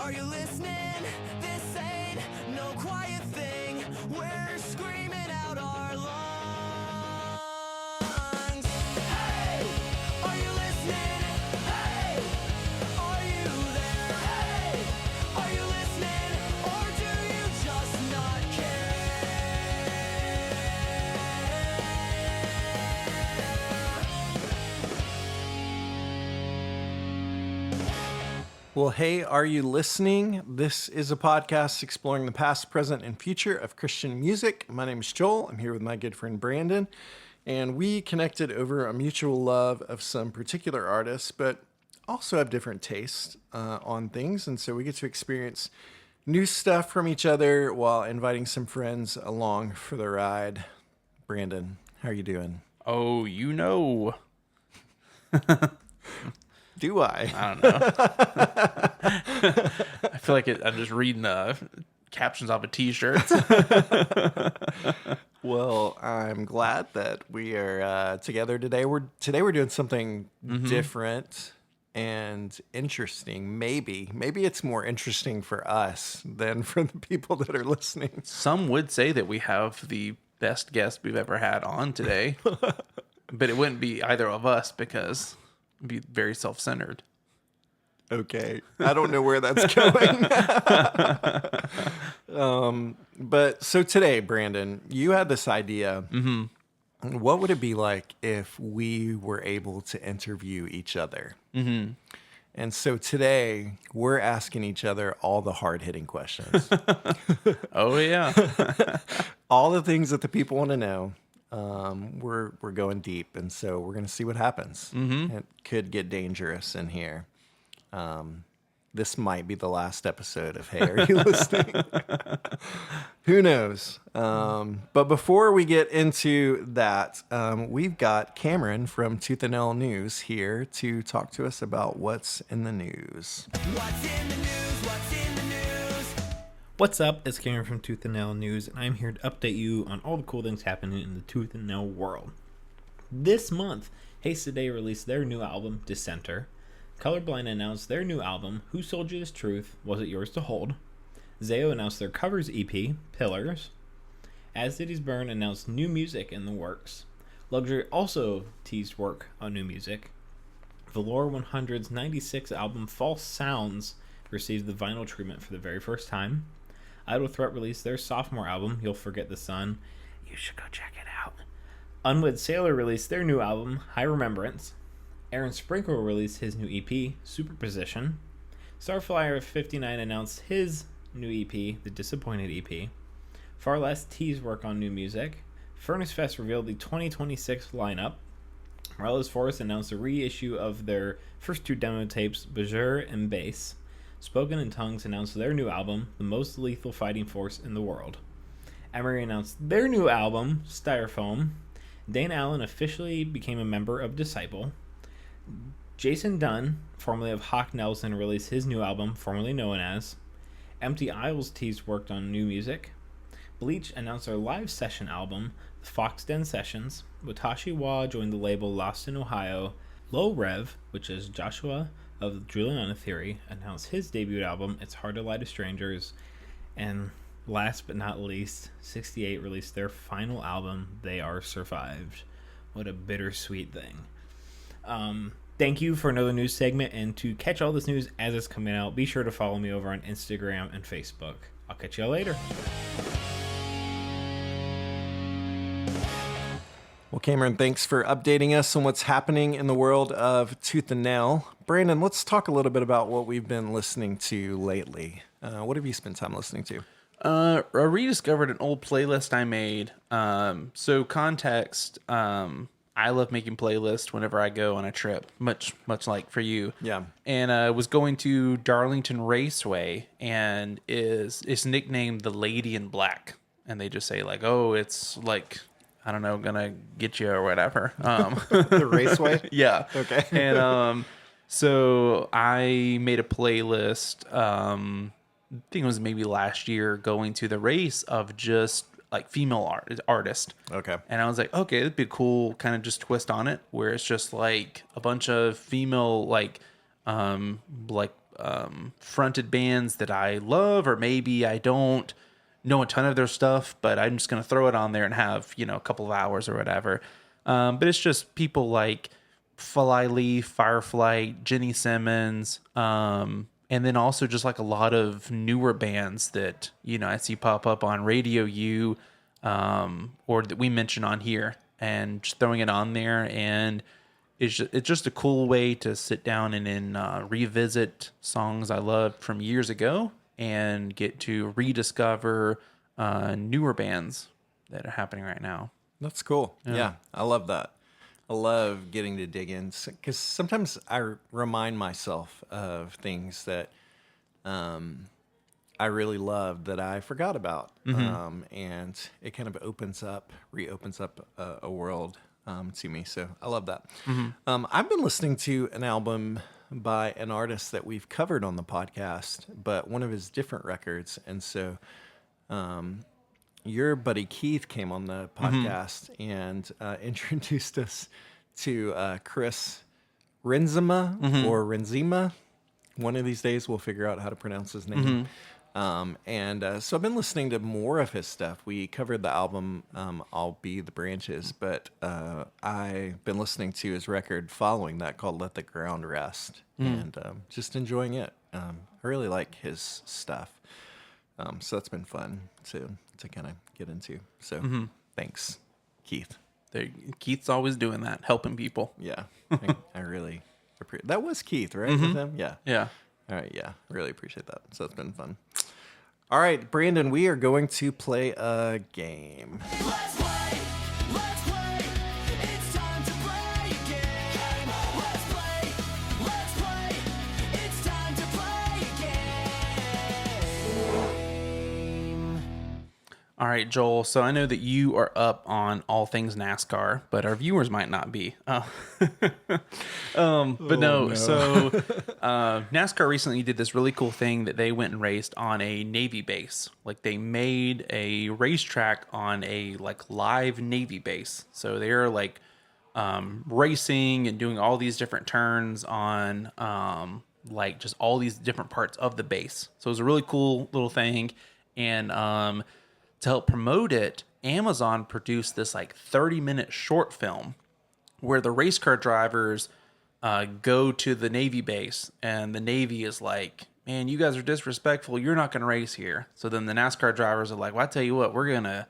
Are you listening? This ain't no quiet thing. We're screaming out our lungs. Hey, are you listening? Hey, are you there? Hey, are you listening? Or do you just not care? Well, hey, are you listening? This is a podcast exploring the past, present, and future of Christian music. My name is Joel. I'm here with my good friend Brandon, and we connected over a mutual love of some particular artists, but also have different tastes on things, and so we get to experience new stuff from each other while inviting some friends along for the ride. Brandon, how are you doing? Oh, you know. Do I? I don't know. I feel like I'm just reading captions off of T-shirts. Well, I'm glad that we are together today. We're doing something different and interesting. Maybe it's more interesting for us than for the people that are listening. Some would say that we have the best guest we've ever had on today, but it wouldn't be either of us because it'd be very self-centered. Okay, I don't know where that's going. But so today, Brandon, you had this idea. Mm-hmm. What would it be like if we were able to interview each other? Mm-hmm. And so today, we're asking each other all the hard-hitting questions. Oh, yeah. All the things that the people want to know. We're going deep, and so we're going to see what happens. Mm-hmm. It could get dangerous in here. This might be the last episode of Hey, Are You Listening? Who knows? But before we get into that, we've got Cameron from Tooth and Nail News here to talk to us about what's in the news. What's in the news? What's in the news? What's up? It's Cameron from Tooth and Nail News, and I'm here to update you on all the cool things happening in the Tooth and Nail world. This month, Haste Today released their new album, Dissenter. Colorblind announced their new album, Who Sold You This Truth? Was It Yours to Hold? Zayo announced their covers EP, Pillars. As Cities Burn announced new music in the works. Luxury also teased work on new music. Velour 100's 96 album, False Sounds, received the vinyl treatment for the very first time. Idle Threat released their sophomore album, You'll Forget the Sun. You should go check it out. Unwed Sailor released their new album, High Remembrance. Aaron Sprinkle released his new EP, Superposition. Starflyer 59 announced his new EP, The Disappointed EP. Far Less teased work on new music. Furnace Fest revealed the 2026 lineup. Morales Forest announced a reissue of their first two demo tapes, Bajur and Bass. Spoken in Tongues announced their new album, The Most Lethal Fighting Force in the World. Emery announced their new album, Styrofoam. Dane Allen officially became a member of Disciple. Jason Dunn, formerly of Hawk Nelson, released his new album, formerly known as. Empty Isles teased worked on new music. Bleach announced their live session album, The Fox Den Sessions. Watashi Wa joined the label Lost in Ohio. Low Rev, which is Joshua of Juliana Theory, announced his debut album, It's Hard to Lie to Strangers. And last but not least, 68 released their final album, They Are Survived. What a bittersweet thing. Thank you for another news segment, and to catch all this news as it's coming out, be sure to follow me over on Instagram and Facebook. I'll catch y'all later. Well, Cameron, thanks for updating us on what's happening in the world of Tooth and Nail. Brandon, let's talk a little bit about what we've been listening to lately. What have you spent time listening to? I rediscovered an old playlist I made. So context, I love making playlists whenever I go on a trip, much like for you. Yeah. And was going to Darlington Raceway, and it's nicknamed the Lady in Black. And they just say like, oh, it's like, I don't know, gonna get you or whatever. The Raceway? Yeah. Okay. And so I made a playlist, I think it was maybe last year, going to the race of just like female artist. Okay. And I was like, okay, it'd be a cool kind of just twist on it, where it's just like a bunch of female like fronted bands that I love, or maybe I don't know a ton of their stuff, but I'm just going to throw it on there and have, a couple of hours or whatever. But it's just people like Flyleaf, Fireflight, Jenny Simmons, and then also just like a lot of newer bands that, I see pop up on Radio U, or that we mention on here, and just throwing it on there. And it's just a cool way to sit down and revisit songs I loved from years ago and get to rediscover newer bands that are happening right now. That's cool. Yeah, I love that. I love getting to dig in because sometimes I remind myself of things that I really loved that I forgot about. And it kind of reopens up a world to me. So I love that. I've been listening to an album by an artist that we've covered on the podcast, but one of his different records. And so your buddy Keith came on the podcast and introduced us to Chris Renzema or Renzema. One of these days we'll figure out how to pronounce his name. So I've been listening to more of his stuff. We covered the album I'll Be the Branches, but I've been listening to his record following that called Let the Ground Rest, and just enjoying it. I really like his stuff. So that's been fun to kind of get into. So thanks, Keith. Keith's always doing that, helping people. Yeah, I really appreciate that. Was Keith, right? With him? Yeah. Yeah. All right, yeah, really appreciate that. So it's been fun. All right, Brandon, we are going to play a game. Let's play, it's time to play a game. Let's play, it's time to play a game. All right, Joel. So I know that you are up on all things NASCAR, but our viewers might not be. So NASCAR recently did this really cool thing that they went and raced on a Navy base. Like they made a racetrack on a live Navy base. So they're racing and doing all these different turns on just all these different parts of the base. So it was a really cool little thing. And to help promote it, Amazon produced this 30-minute short film where the race car drivers go to the Navy base, and the Navy is like, man, you guys are disrespectful. You're not going to race here. So then the NASCAR drivers are like, well, I tell you what, we're gonna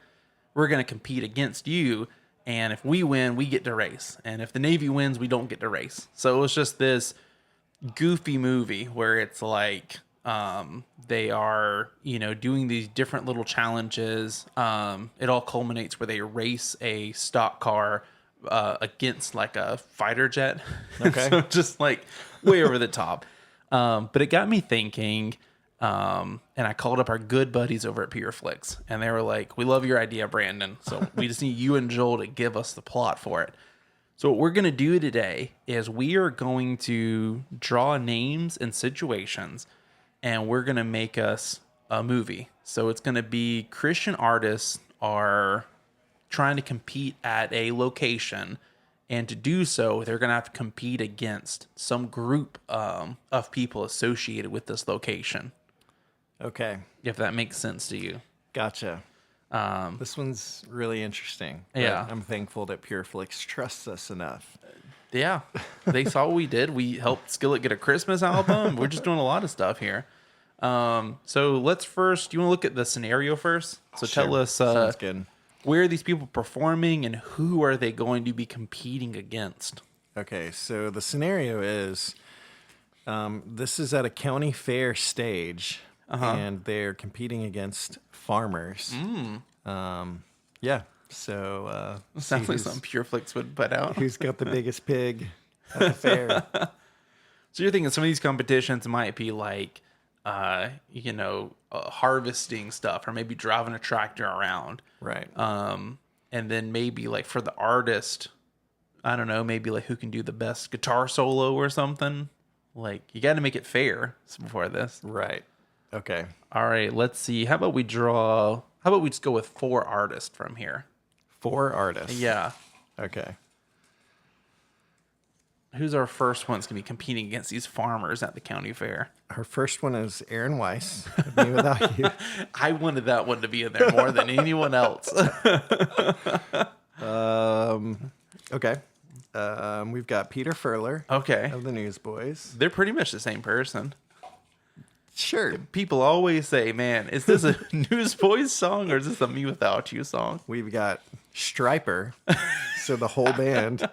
compete against you, and if we win, we get to race. And if the Navy wins, we don't get to race. So it was just this goofy movie where it's they are, doing these different little challenges. It all culminates where they race a stock car against a fighter jet. Okay. So just way over the top. But it got me thinking, and I called up our good buddies over at PureFlix, and they were like, we love your idea, Brandon. So we just need you and Joel to give us the plot for it. So what we're going to do today is we are going to draw names and situations, and we're going to make us a movie. So it's going to be Christian artists are trying to compete at a location, and to do so, they're going to have to compete against some group of people associated with this location. Okay, If that makes sense to you. gotcha. This one's really interesting. but Yeah. I'm thankful that PureFlix trusts us enough. Yeah, they saw what we did. We helped Skillet get a Christmas album. We're just doing a lot of stuff here. So let's first, you want to look at the scenario first? So tell Sure. us Sounds good. where are these people performing and who are they going to be competing against? Okay, so the scenario is this is at a county fair stage, and they're competing against farmers. Yeah, so Sounds see like something PureFlix would put out. who's got the biggest pig at the fair. So you're thinking some of these competitions might be harvesting stuff, or maybe driving a tractor around. Right. And then maybe for the artist, I don't know, maybe who can do the best guitar solo or something. You got to make it fair before this. Right. Okay. All right, let's see. How about we just go with 4 artists from here? 4 artists. Yeah. Okay. Who's our first one's gonna be competing against these farmers at the county fair? Our first one is Aaron Weiss. Me Without You. I wanted that one to be in there more than anyone else. Okay. We've got Peter Furler Okay. of the Newsboys. They're pretty much the same person. Sure. People always say, man, is this a Newsboys song or is this a Me Without You song? We've got Striper. So the whole band.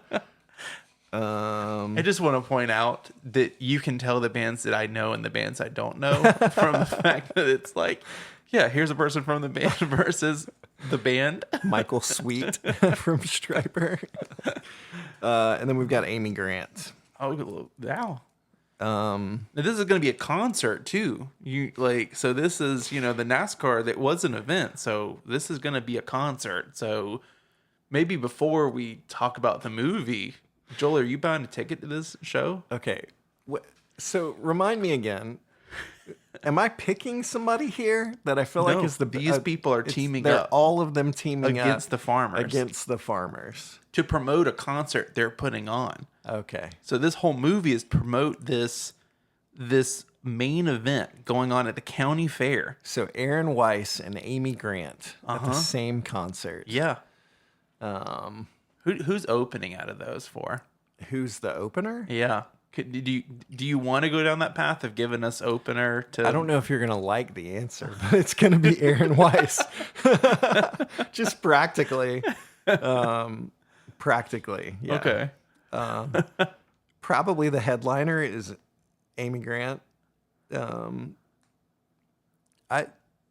I just want to point out that you can tell the bands that I know and the bands I don't know from the fact that it's like, yeah, here's a person from the band versus the band. Michael Sweet from Striper. And then we've got Amy Grant. Oh, wow. Now, this is going to be a concert too. So this is, the NASCAR that was an event. So this is going to be a concert. So maybe before we talk about the movie, Joel, are you buying a ticket to this show? Okay. So remind me again. Am I picking somebody here that I feel like is these people are teaming they're up all of them teaming against up the farmers against the farmers to promote a concert they're putting on. Okay. So this whole movie is promote this main event going on at the county fair. So Aaron Weiss and Amy Grant at the same concert. Yeah. Who's opening out of those four? Who's the opener? Yeah. Do you want to go down that path of giving us opener to? I don't know if you're gonna like the answer, but it's gonna be Aaron Weiss. Just practically. Practically. Yeah. Okay. Probably the headliner is Amy Grant. I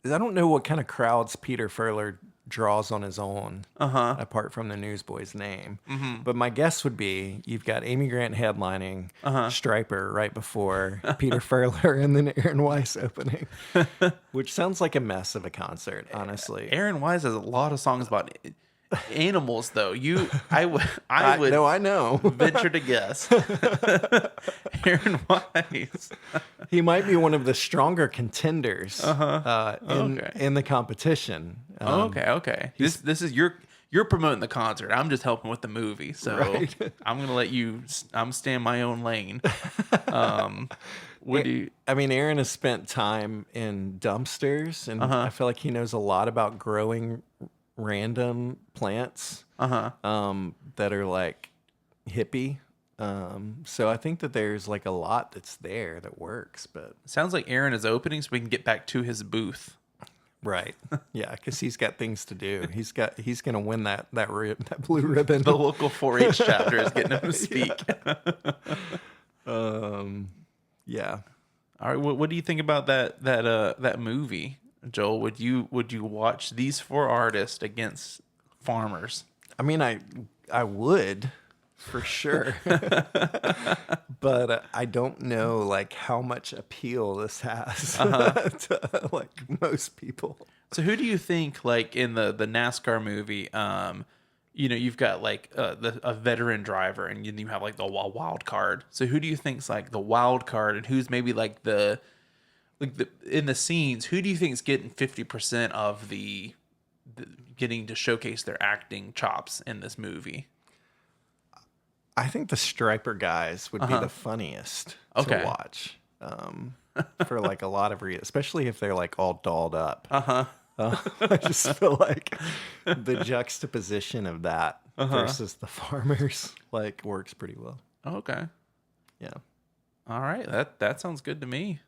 don't know what kind of crowds Peter Furler draws on his own, apart from the Newsboys name. But my guess would be you've got Amy Grant headlining, Striper right before Peter Furler, and then Aaron Weiss opening, which sounds like a mess of a concert, honestly. Aaron Wise has a lot of songs about animals, though. I would No, I know. venture to guess. Aaron Wise. He might be one of the stronger contenders Okay. in the competition. Okay. This is you're promoting the concert. I'm just helping with the movie. So Right. I'm gonna let you. I'm staying my own lane. Aaron has spent time in dumpsters, and I feel like he knows a lot about growing random plants that are like hippie. So I think that there's like a lot that's there that works, but Sounds like Aaron is opening, so we can get back to his booth. right, yeah, because he's got things to do. He's gonna win that blue ribbon. The local 4-H chapter is getting him to speak. Yeah. All right, what do you think about that movie, Joel? Would you watch these four artists against farmers? I mean, I would for sure, but I don't know like how much appeal this has to like most people. So who do you think, like in the NASCAR movie, you've got like a veteran driver, and you have like the wild card. So who do you think's like the wild card, and who's maybe like the in the scenes? Who do you think's getting 50% of the getting to showcase their acting chops in this movie? I think the Striper guys would be the funniest to watch. For like a lot of reasons, especially if they're like all dolled up. I just feel like the juxtaposition of that versus the farmers like works pretty well. Okay. Yeah. All right. That sounds good to me.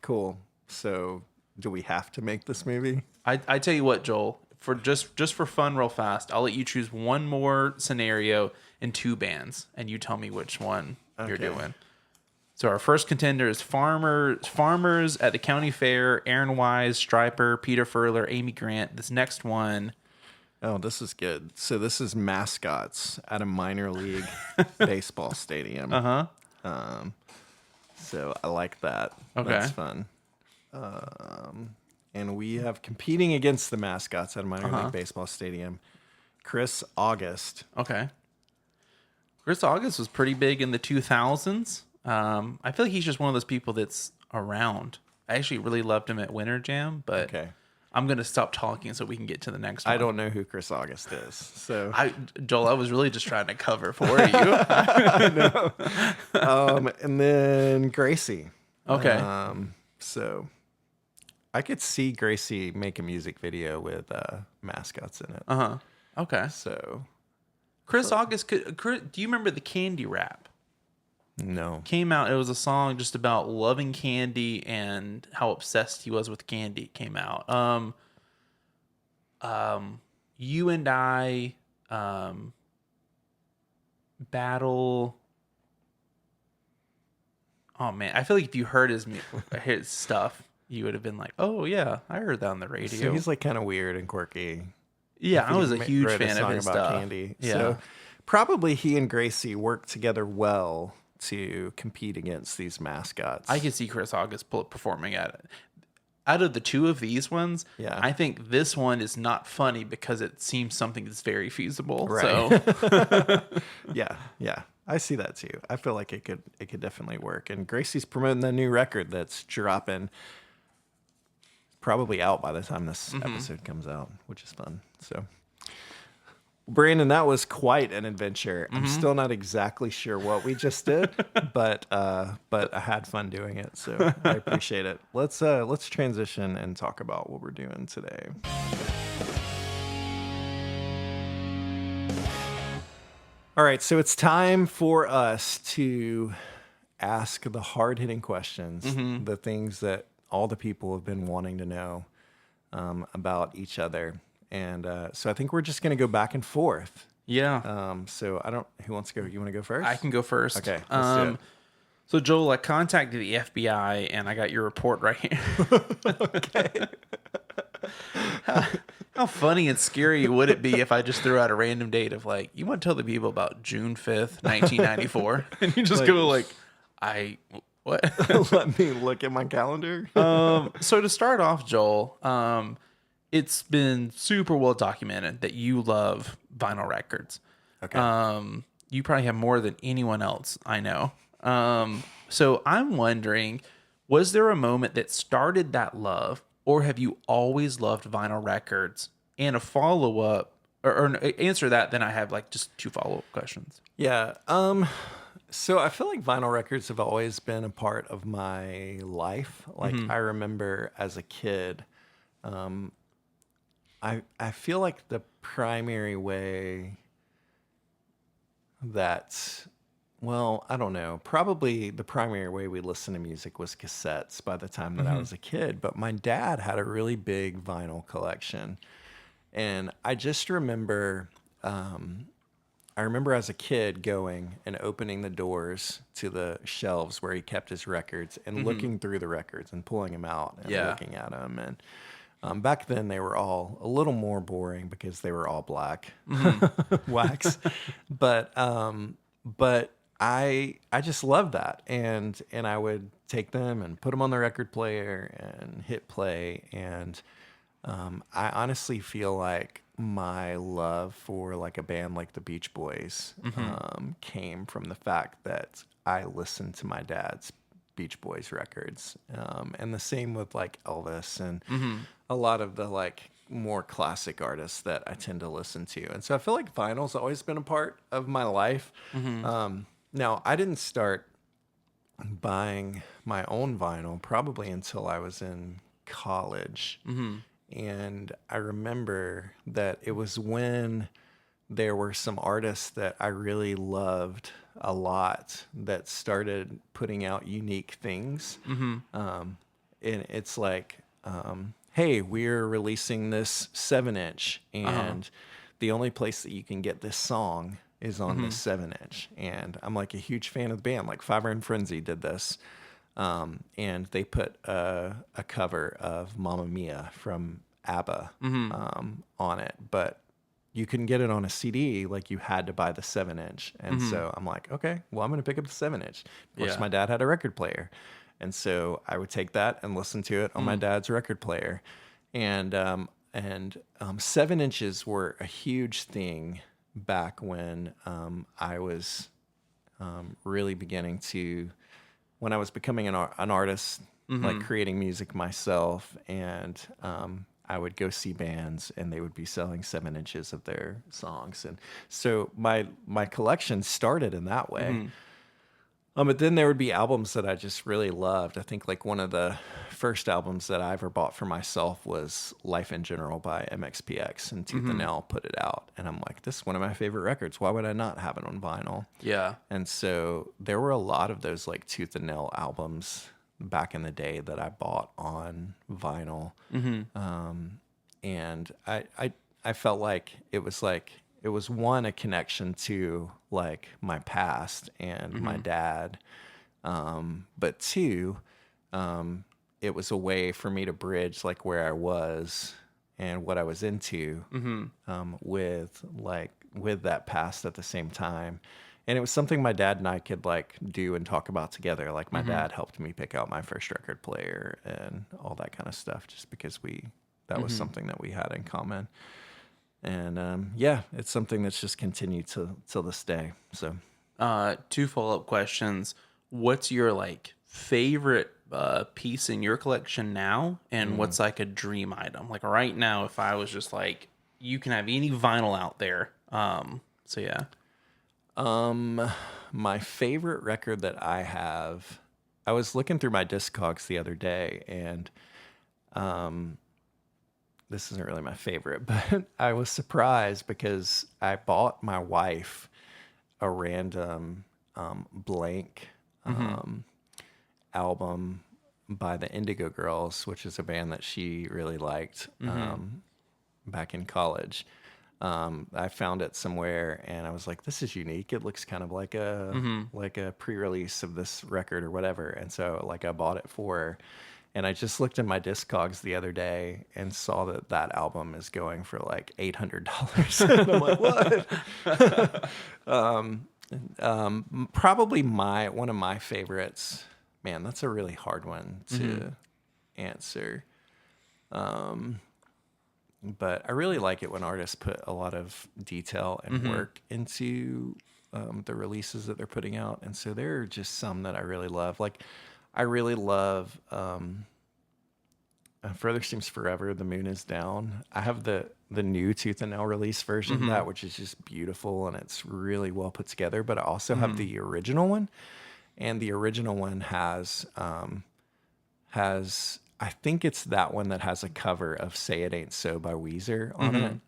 Cool. So do we have to make this movie? I tell you what, Joel, for just for fun real fast, I'll let you choose one more scenario and two bands, and you tell me which one you're doing. So our first contender is Farmers at the county fair, Aaron Wise, Striper, Peter Furler, Amy Grant. This next one. Oh, this is good. So this is Mascots at a minor league baseball stadium. So I like that. Okay. That's fun. And we have competing against the Mascots at a minor league baseball stadium, Chris August. Okay. Chris August was pretty big in the 2000s. I feel like he's just one of those people that's around. I actually really loved him at Winter Jam, but Okay. I'm gonna stop talking so we can get to the next one. I don't know who Chris August is. So Joel, I was really just trying to cover for you. and then Gracie. Okay. So I could see Gracie make a music video with mascots in it. Okay. So Chris August do you remember the Candy Rap? no. Came out, it was a song just about loving candy and how obsessed he was with candy. It came out. You and I battle. Oh man, I feel like if you heard his stuff, you would have been like, "Oh yeah, I heard that on the radio." So he's like kind of weird and quirky. Yeah, I was a He huge wrote a fan of song his about stuff. Candy. Yeah. So probably he and Gracie worked together well to compete against these mascots. I could see Chris August performing at it. Out of the two of these ones, Yeah. I think this one is not funny because it seems something that's very feasible. Right. So Yeah. I see that too. I feel like it could definitely work. And Gracie's promoting the new record that's dropping, probably out by the time this episode comes out, which is fun. So Brandon, that was quite an adventure. I'm still not exactly sure what we just did, but I had fun doing it, so I appreciate it. Let's transition and talk about what we're doing today. All right, so it's time for us to ask the hard-hitting questions, the things that all the people have been wanting to know about each other. And so I think we're just going to go back and forth. yeah, So who wants to go? You want to go first? I can go first. Okay, let's do it. So Joel, I contacted the FBI and I got your report right here. Okay. How funny and scary would it be if I just threw out a random date of like, you want to tell the people about June 5th, 1994? And you just go like, what? Let me look at my calendar. So to start off, Joel, it's been super well documented that you love vinyl records. Okay. You probably have more than anyone else I know. So I'm wondering, was there a moment that started that love, or have you always loved vinyl records? And a follow-up, or answer that, then I have like just two follow-up questions. Yeah. So I feel like vinyl records have always been a part of my life. Like I remember as a kid, I feel like the primary way that, well, I don't know, probably the primary way we listened to music was cassettes by the time that I was a kid. But my dad had a really big vinyl collection. And I just remember, I remember as a kid going and opening the doors to the shelves where he kept his records and looking through the records and pulling them out and Yeah. looking at them. And back then they were all a little more boring because they were all black wax. But I just loved that. And I would take them and put them on the record player and hit play. And I honestly feel like my love for like a band like the Beach Boys came from the fact that I listened to my dad's Beach Boys records, and the same with like Elvis and a lot of the like more classic artists that I tend to listen to. And so I feel like vinyl's always been a part of my life. Now I didn't start buying my own vinyl probably until I was in college. And I remember that it was when there were some artists that I really loved a lot that started putting out unique things. And it's like, hey, we're releasing this 7-inch, and the only place that you can get this song is on this 7-inch. And I'm like a huge fan of the band. Like Fiverr and Frenzy did this. And they put a cover of Mamma Mia from ABBA on it, but you couldn't get it on a CD. Like you had to buy the 7-inch. And so I'm like, okay, well, I'm going to pick up the 7-inch. Of course, Yeah. my dad had a record player. And so I would take that and listen to it on my dad's record player. And 7-inches were a huge thing back when I was really beginning to, when I was becoming an artist, like creating music myself. And I would go see bands and they would be selling 7 inches of their songs. And so my collection started in that way. But then there would be albums that I just really loved. I think like one of the first albums that I ever bought for myself was Life in General by MXPX, and Tooth and Nail put it out. And I'm like, this is one of my favorite records. Why would I not have it on vinyl? Yeah. And so there were a lot of those like Tooth and Nail albums back in the day that I bought on vinyl. And I felt like it was one, a connection to like my past and my dad. But two, it was a way for me to bridge like where I was and what I was into, with that past at the same time. And it was something my dad and I could like do and talk about together. Like my dad helped me pick out my first record player and all that kind of stuff, just because that was something that we had in common. And yeah, it's something that's just continued till this day. So 2 follow-up questions. What's your like favorite piece in your collection now, and what's like a dream item? Like right now, if I was just like, you can have any vinyl out there. So yeah. My favorite record that I have, I was looking through my Discogs the other day, and this isn't really my favorite, but I was surprised because I bought my wife a random blank album by the Indigo Girls, which is a band that she really liked back in college. I found it somewhere and I was like, this is unique. It looks kind of like a pre-release of this record or whatever. And so like I bought it for her, and I just looked in my Discogs the other day and saw that album is going for like $800. And I'm like, what? Probably one of my favorites. Man, that's a really hard one to answer. But I really like it when artists put a lot of detail and work into the releases that they're putting out. And so there are just some that I really love. Like, I really love Further Seems Forever, The Moon Is Down. I have the new Tooth and Nail release version of that, which is just beautiful and it's really well put together. But I also have the original one. And the original one has I think it's that one that has a cover of Say It Ain't So by Weezer on it,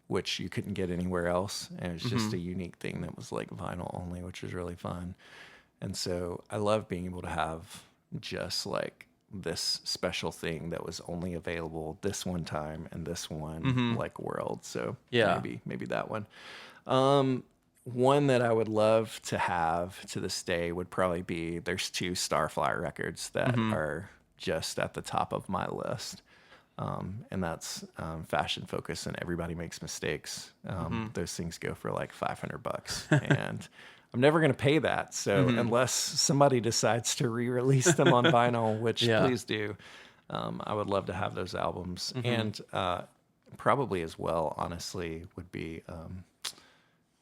which you couldn't get anywhere else. And it was just a unique thing that was like vinyl only, which was really fun. And so I love being able to have just like this special thing that was only available this one time and this one like world. So yeah, maybe that one. One that I would love to have to this day would probably be, there's 2 Starflyer records that are just at the top of my list. And that's Fashion Focus and Everybody Makes Mistakes. Those things go for like $500 and I'm never going to pay that. So unless somebody decides to re-release them on vinyl, which please do, I would love to have those albums. And probably as well, honestly, would be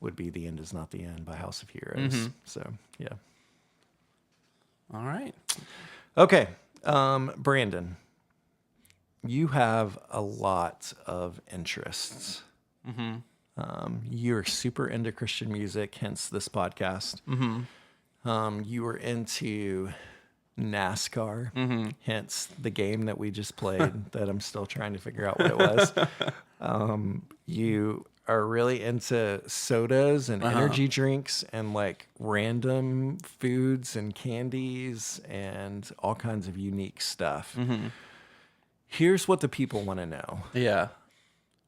The End Is Not the End by House of Heroes. So, yeah. All right. Okay. Brandon, you have a lot of interests. You're super into Christian music, hence this podcast. You were into NASCAR, hence the game that we just played that I'm still trying to figure out what it was. You are really into sodas and energy drinks and like random foods and candies and all kinds of unique stuff. Here's what the people want to know. Yeah.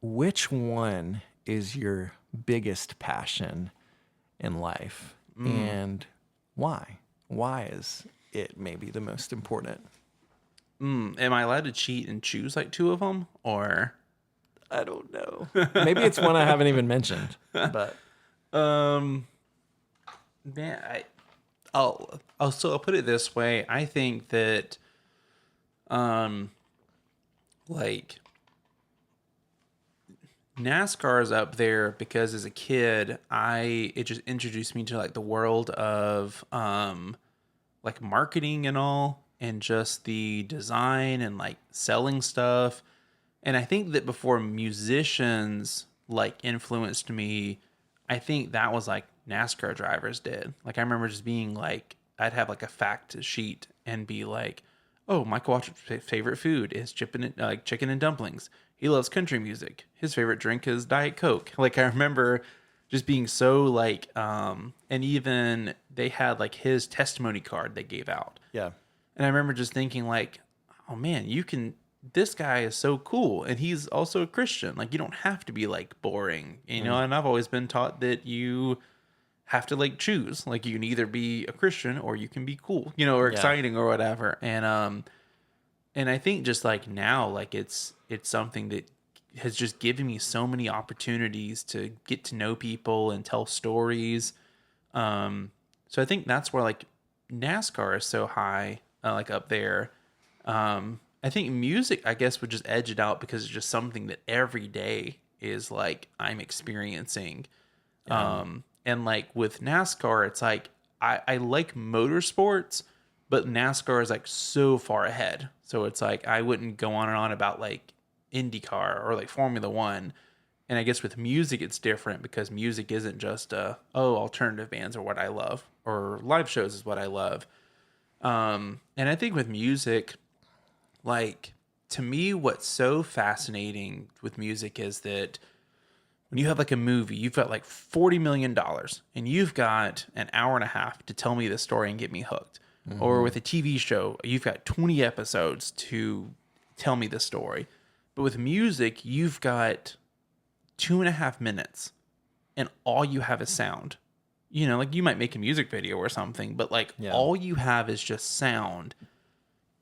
Which one is your biggest passion in life and why? Why is it maybe the most important? Am I allowed to cheat and choose like 2 of them, or? I don't know. Maybe it's one I haven't even mentioned, but Man, I'll put it this way. I think that, like, NASCAR is up there because as a kid, it just introduced me to like the world of like marketing and all, and just the design and like selling stuff. And I think that before musicians like influenced me, I think that was like NASCAR drivers did. Like I remember just being like, I'd have like a fact sheet and be like, oh, Michael Waltrip's favorite food is chicken and dumplings. He loves country music. His favorite drink is Diet Coke. Like I remember just being so like, and even they had like his testimony card they gave out. Yeah. And I remember just thinking like, oh man, this guy is so cool. And he's also a Christian. Like you don't have to be like boring, you know? And I've always been taught that you have to like choose, like you can either be a Christian or you can be cool, you know, or exciting or whatever. And I think just like now, like it's something that has just given me so many opportunities to get to know people and tell stories. So I think that's where like NASCAR is so high, like up there. I think music, I guess, would just edge it out because it's just something that every day is like I'm experiencing. And like with NASCAR, it's like I like motorsports, but NASCAR is like so far ahead. So it's like I wouldn't go on and on about like IndyCar or like Formula One. And I guess with music, it's different because music isn't just alternative bands are what I love or live shows is what I love. And I think with music, like to me, what's so fascinating with music is that when you have like a movie, you've got like $40 million and you've got an hour and a half to tell me the story and get me hooked. Mm-hmm. Or with a TV show, you've got 20 episodes to tell me the story. But with music, you've got 2.5 minutes and all you have is sound. You know, like you might make a music video or something, but like all you have is just sound.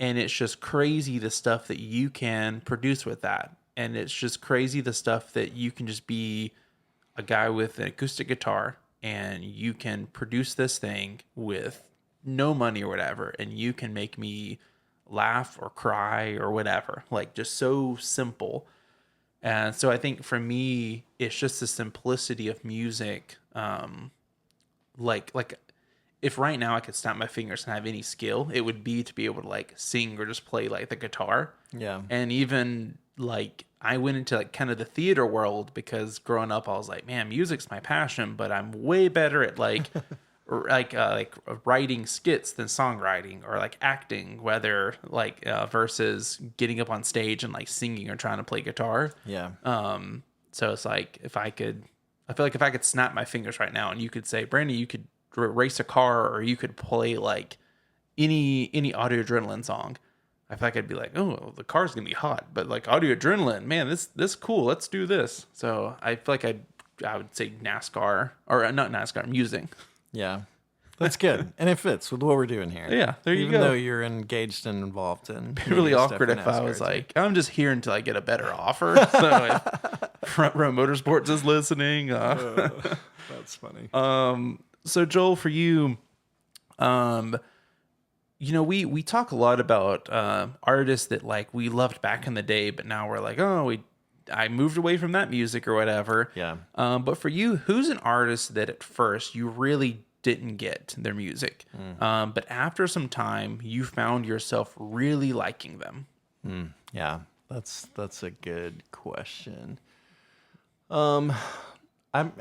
And it's just crazy the stuff that you can produce with that. And it's just crazy the stuff that you can just be a guy with an acoustic guitar and you can produce this thing with no money or whatever. And you can make me laugh or cry or whatever. Like just so simple. And so I think for me, it's just the simplicity of music. Like if right now I could snap my fingers and have any skill, it would be to be able to like sing or just play like the guitar. Yeah. And even like I went into like kind of the theater world because growing up I was like, man, music's my passion, but I'm way better at like like writing skits than songwriting or like acting, whether like versus getting up on stage and like singing or trying to play guitar. Yeah. So it's like I feel like if I could snap my fingers right now and you could say, Brandy, you could race a car or you could play like any Audio Adrenaline song, I feel like I'd be like, oh, the car's gonna be hot, but like Audio Adrenaline, man, this cool. Let's do this. So I feel like I would say NASCAR or not NASCAR, music. Yeah, that's good, and it fits with what we're doing here. Yeah, there you go. Even though you're engaged and involved in, it'd be really awkward if I was like, I'm just here until I get a better offer. So if Front Row Motorsports is listening. That's funny. So Joel, for you, you know, we talk a lot about artists that like we loved back in the day, but now we're like, I moved away from that music or whatever. Yeah. But for you, who's an artist that at first you really didn't get their music, but after some time you found yourself really liking them? Yeah, that's a good question. I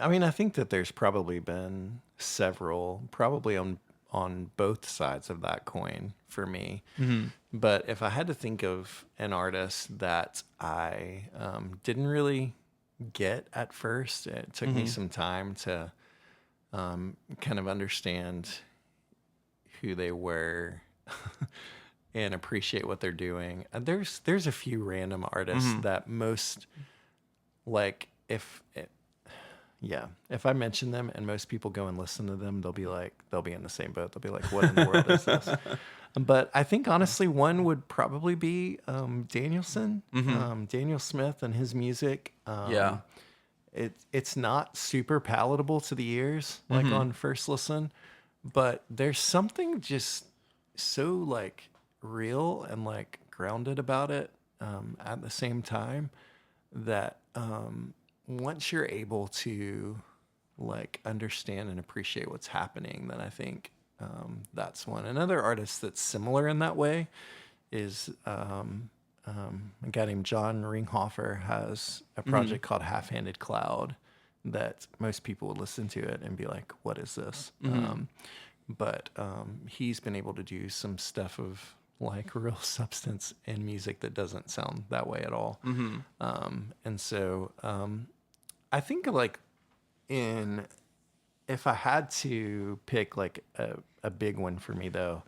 mean, I think that there's probably been several, probably on both sides of that coin for me. Mm-hmm. But if I had to think of an artist that I didn't really get at first, it took me some time to kind of understand who they were and appreciate what they're doing. There's a few random artists that most like if I mention them and most people go and listen to them, they'll be in the same boat. They'll be like, what in the world is this? But I think honestly, one would probably be Danielson, Daniel Smith and his music. It's not super palatable to the ears, like on first listen, but there's something just so like real and like grounded about it at the same time that once you're able to like understand and appreciate what's happening, then I think that's one. Another artist that's similar in that way is a guy named John Ringhofer has a project called Half Handed Cloud that most people would listen to it and be like, what is this? But he's been able to do some stuff of like real substance in music that doesn't sound that way at all. And so I think like if I had to pick like a big one for me though,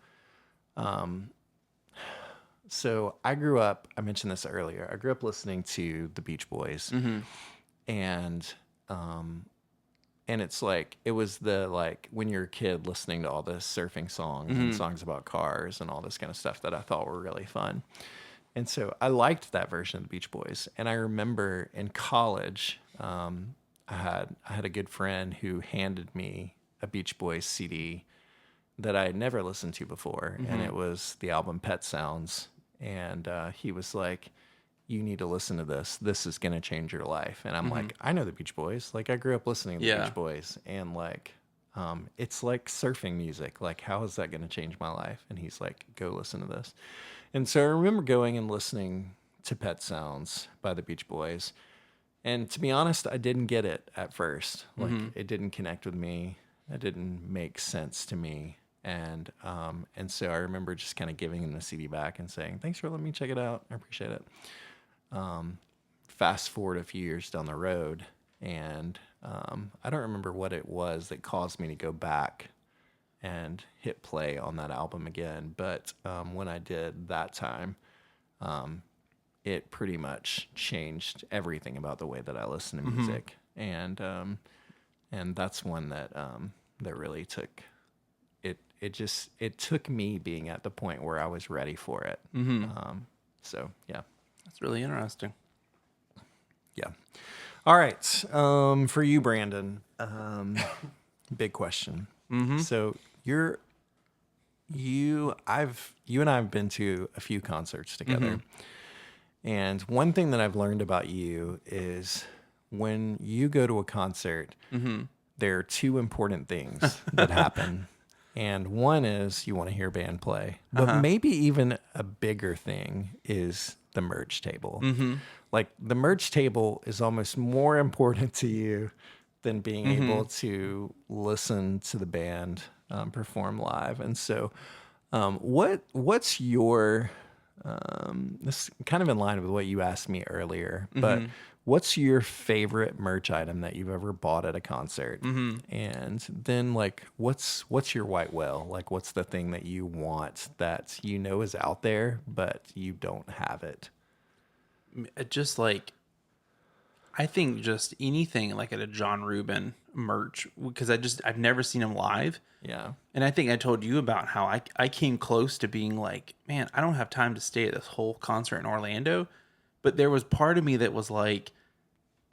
so I grew up, I mentioned this earlier, I grew up listening to the Beach Boys and it's like, it was the, like, when you're a kid listening to all the surfing songs and songs about cars and all this kind of stuff that I thought were really fun. And so I liked that version of the Beach Boys. And I remember in college, I had a good friend who handed me a Beach Boys CD that I had never listened to before. And it was the album Pet Sounds. And he was like, you need to listen to this. This is going to change your life. And I'm like, I know the Beach Boys. Like, I grew up listening to the Beach Boys. And, like, it's like surfing music. Like, how is that going to change my life? And he's like, go listen to this. And so I remember going and listening to Pet Sounds by the Beach Boys. And to be honest, I didn't get it at first. Like, it didn't connect with me. It didn't make sense to me. And so I remember just kind of giving him the CD back and saying, thanks for letting me check it out. I appreciate it. Fast forward a few years down the road, and I don't remember what it was that caused me to go back and hit play on that album again. But when I did that time, it pretty much changed everything about the way that I listen to music. And that's one that that really took it. It took me being at the point where I was ready for it. So yeah. That's really interesting. Yeah. All right. For you, Brandon, big question. So you and I have been to a few concerts together. And one thing that I've learned about you is when you go to a concert, there are two important things that happen. And one is you want to hear a band play, but maybe even a bigger thing is the merch table. Like, the merch table is almost more important to you than being able to listen to the band perform live. And so what's your this is kind of in line with what you asked me earlier, but what's your favorite merch item that you've ever bought at a concert? And then, like, what's your white whale? Like, what's the thing that you want that you know is out there, but you don't have it? Just like, I think just anything like at a John Rubin merch, because I've never seen him live. Yeah. And I think I told you about how I came close to being like, man, I don't have time to stay at this whole concert in Orlando. But there was part of me that was like,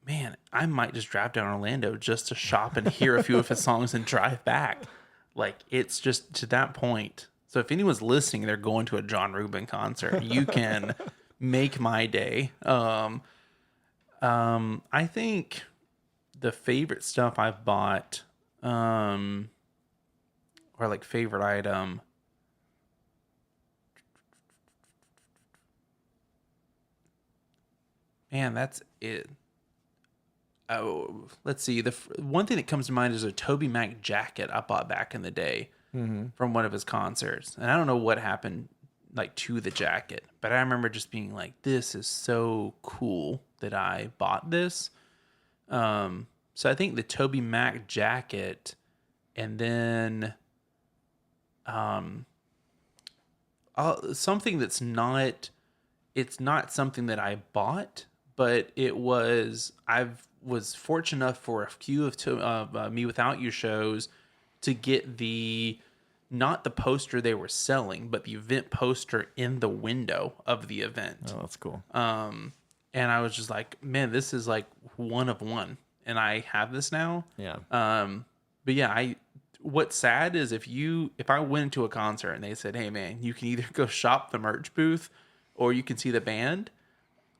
man, I might just drive down Orlando just to shop and hear a few of his songs and drive back. Like, it's just to that point. So if anyone's listening, they're going to a John Rubin concert, you can make my day. I think the favorite stuff I've bought, or like favorite item, man, that's it. Oh, let's see. The one thing that comes to mind is a Toby Mac jacket I bought back in the day from one of his concerts. And I don't know what happened like to the jacket, but I remember just being like, this is so cool that I bought this. So I think the Toby Mac jacket, and then something that's not, it's not something that I bought, but I was fortunate enough for a few of Me Without You shows to get not the poster they were selling, but the event poster in the window of the event. Oh, that's cool. And I was just like, man, this is like one of one. And I have this now. Yeah. But yeah, what's sad is if I went into a concert and they said, hey man, you can either go shop the merch booth or you can see the band.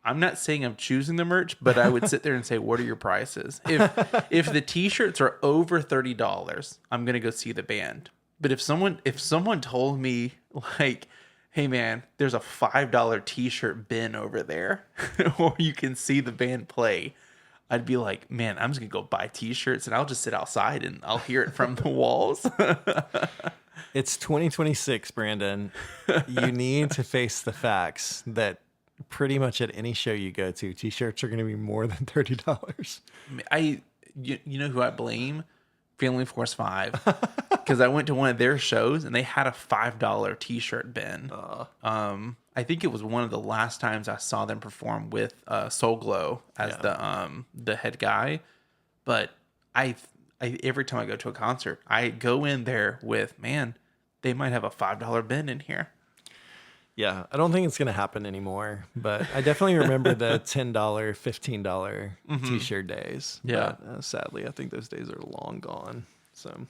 I'm not saying I'm choosing the merch, but I would sit there and say, what are your prices? If the t-shirts are over $30, I'm going to go see the band. But if someone told me like, hey man, there's a $5 t-shirt bin over there, or you can see the band play, I'd be like, man, I'm just gonna go buy t-shirts and I'll just sit outside and I'll hear it from the walls. It's 2026, Brandon. You need to face the facts that pretty much at any show you go to, t-shirts are going to be more than $30. You know who I blame? Family Force 5. Because I went to one of their shows and they had a $5 t-shirt bin. I think it was one of the last times I saw them perform with Soul Glow as the head guy. But I every time I go to a concert, I go in there with, man, they might have a $5 bin in here. Yeah, I don't think it's going to happen anymore, but I definitely remember the $10, $15 t-shirt days. Yeah. But, sadly, I think those days are long gone. So,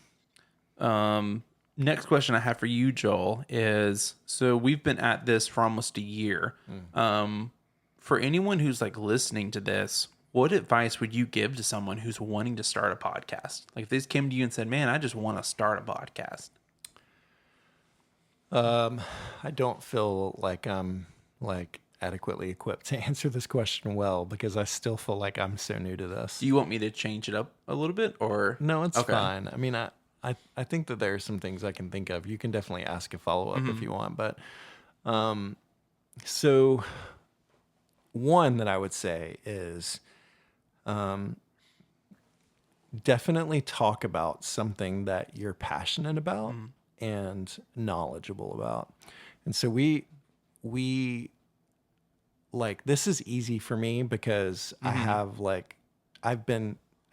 Next question I have for you, Joel, is, so we've been at this for almost a year. For anyone who's like listening to this, what advice would you give to someone who's wanting to start a podcast? Like if they came to you and said, man, I just want to start a podcast. I don't feel like I'm like adequately equipped to answer this question well because I still feel like I'm so new to this. Do you want me to change it up a little bit or? No, it's Okay. fine. I mean, I think that there are some things I can think of. You can definitely ask a follow-up if you want, but so one that I would say is definitely talk about something that you're passionate about and knowledgeable about. And so we like, this is easy for me because I have like, I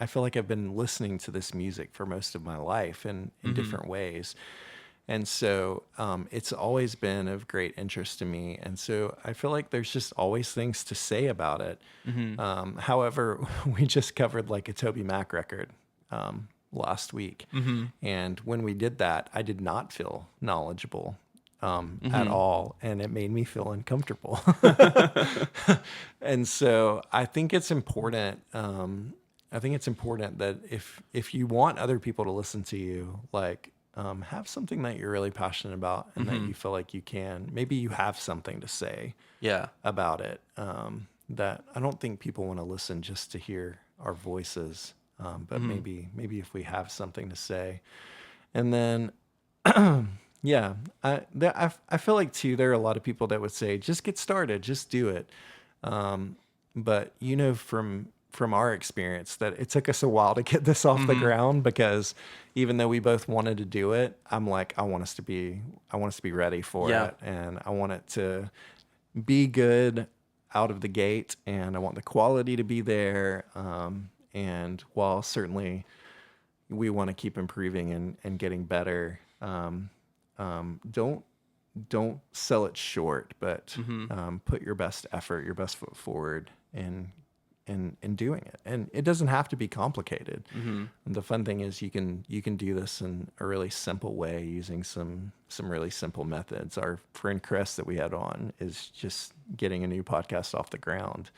feel like I've been listening to this music for most of my life in different ways. And so it's always been of great interest to me. And so I feel like there's just always things to say about it. However, we just covered like a Toby Mac record last week. And when we did that, I did not feel knowledgeable at all. And it made me feel uncomfortable. And so I think it's important. That if you want other people to listen to you, like, have something that you're really passionate about and that you feel like you can. Maybe you have something to say about it. That I don't think people want to listen just to hear our voices, but maybe if we have something to say. And then, I feel like too, there are a lot of people that would say, just get started, just do it. But you know, from our experience that it took us a while to get this off the ground because even though we both wanted to do it, I'm like, I want us to be ready for it. And I want it to be good out of the gate and I want the quality to be there. And while certainly we want to keep improving and getting better, don't sell it short, but put your best effort, your best foot forward in doing it. And it doesn't have to be complicated. And the fun thing is you can do this in a really simple way using some really simple methods. Our friend Chris that we had on is just getting a new podcast off the ground.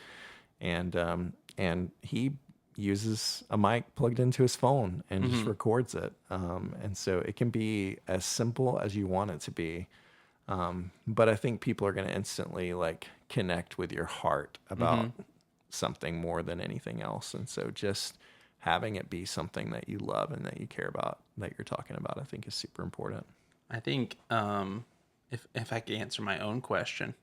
And he uses a mic plugged into his phone and just records it. And so it can be as simple as you want it to be. But I think people are going to instantly like connect with your heart about something more than anything else. And so just having it be something that you love and that you care about, that you're talking about, I think is super important. I think if I could answer my own question,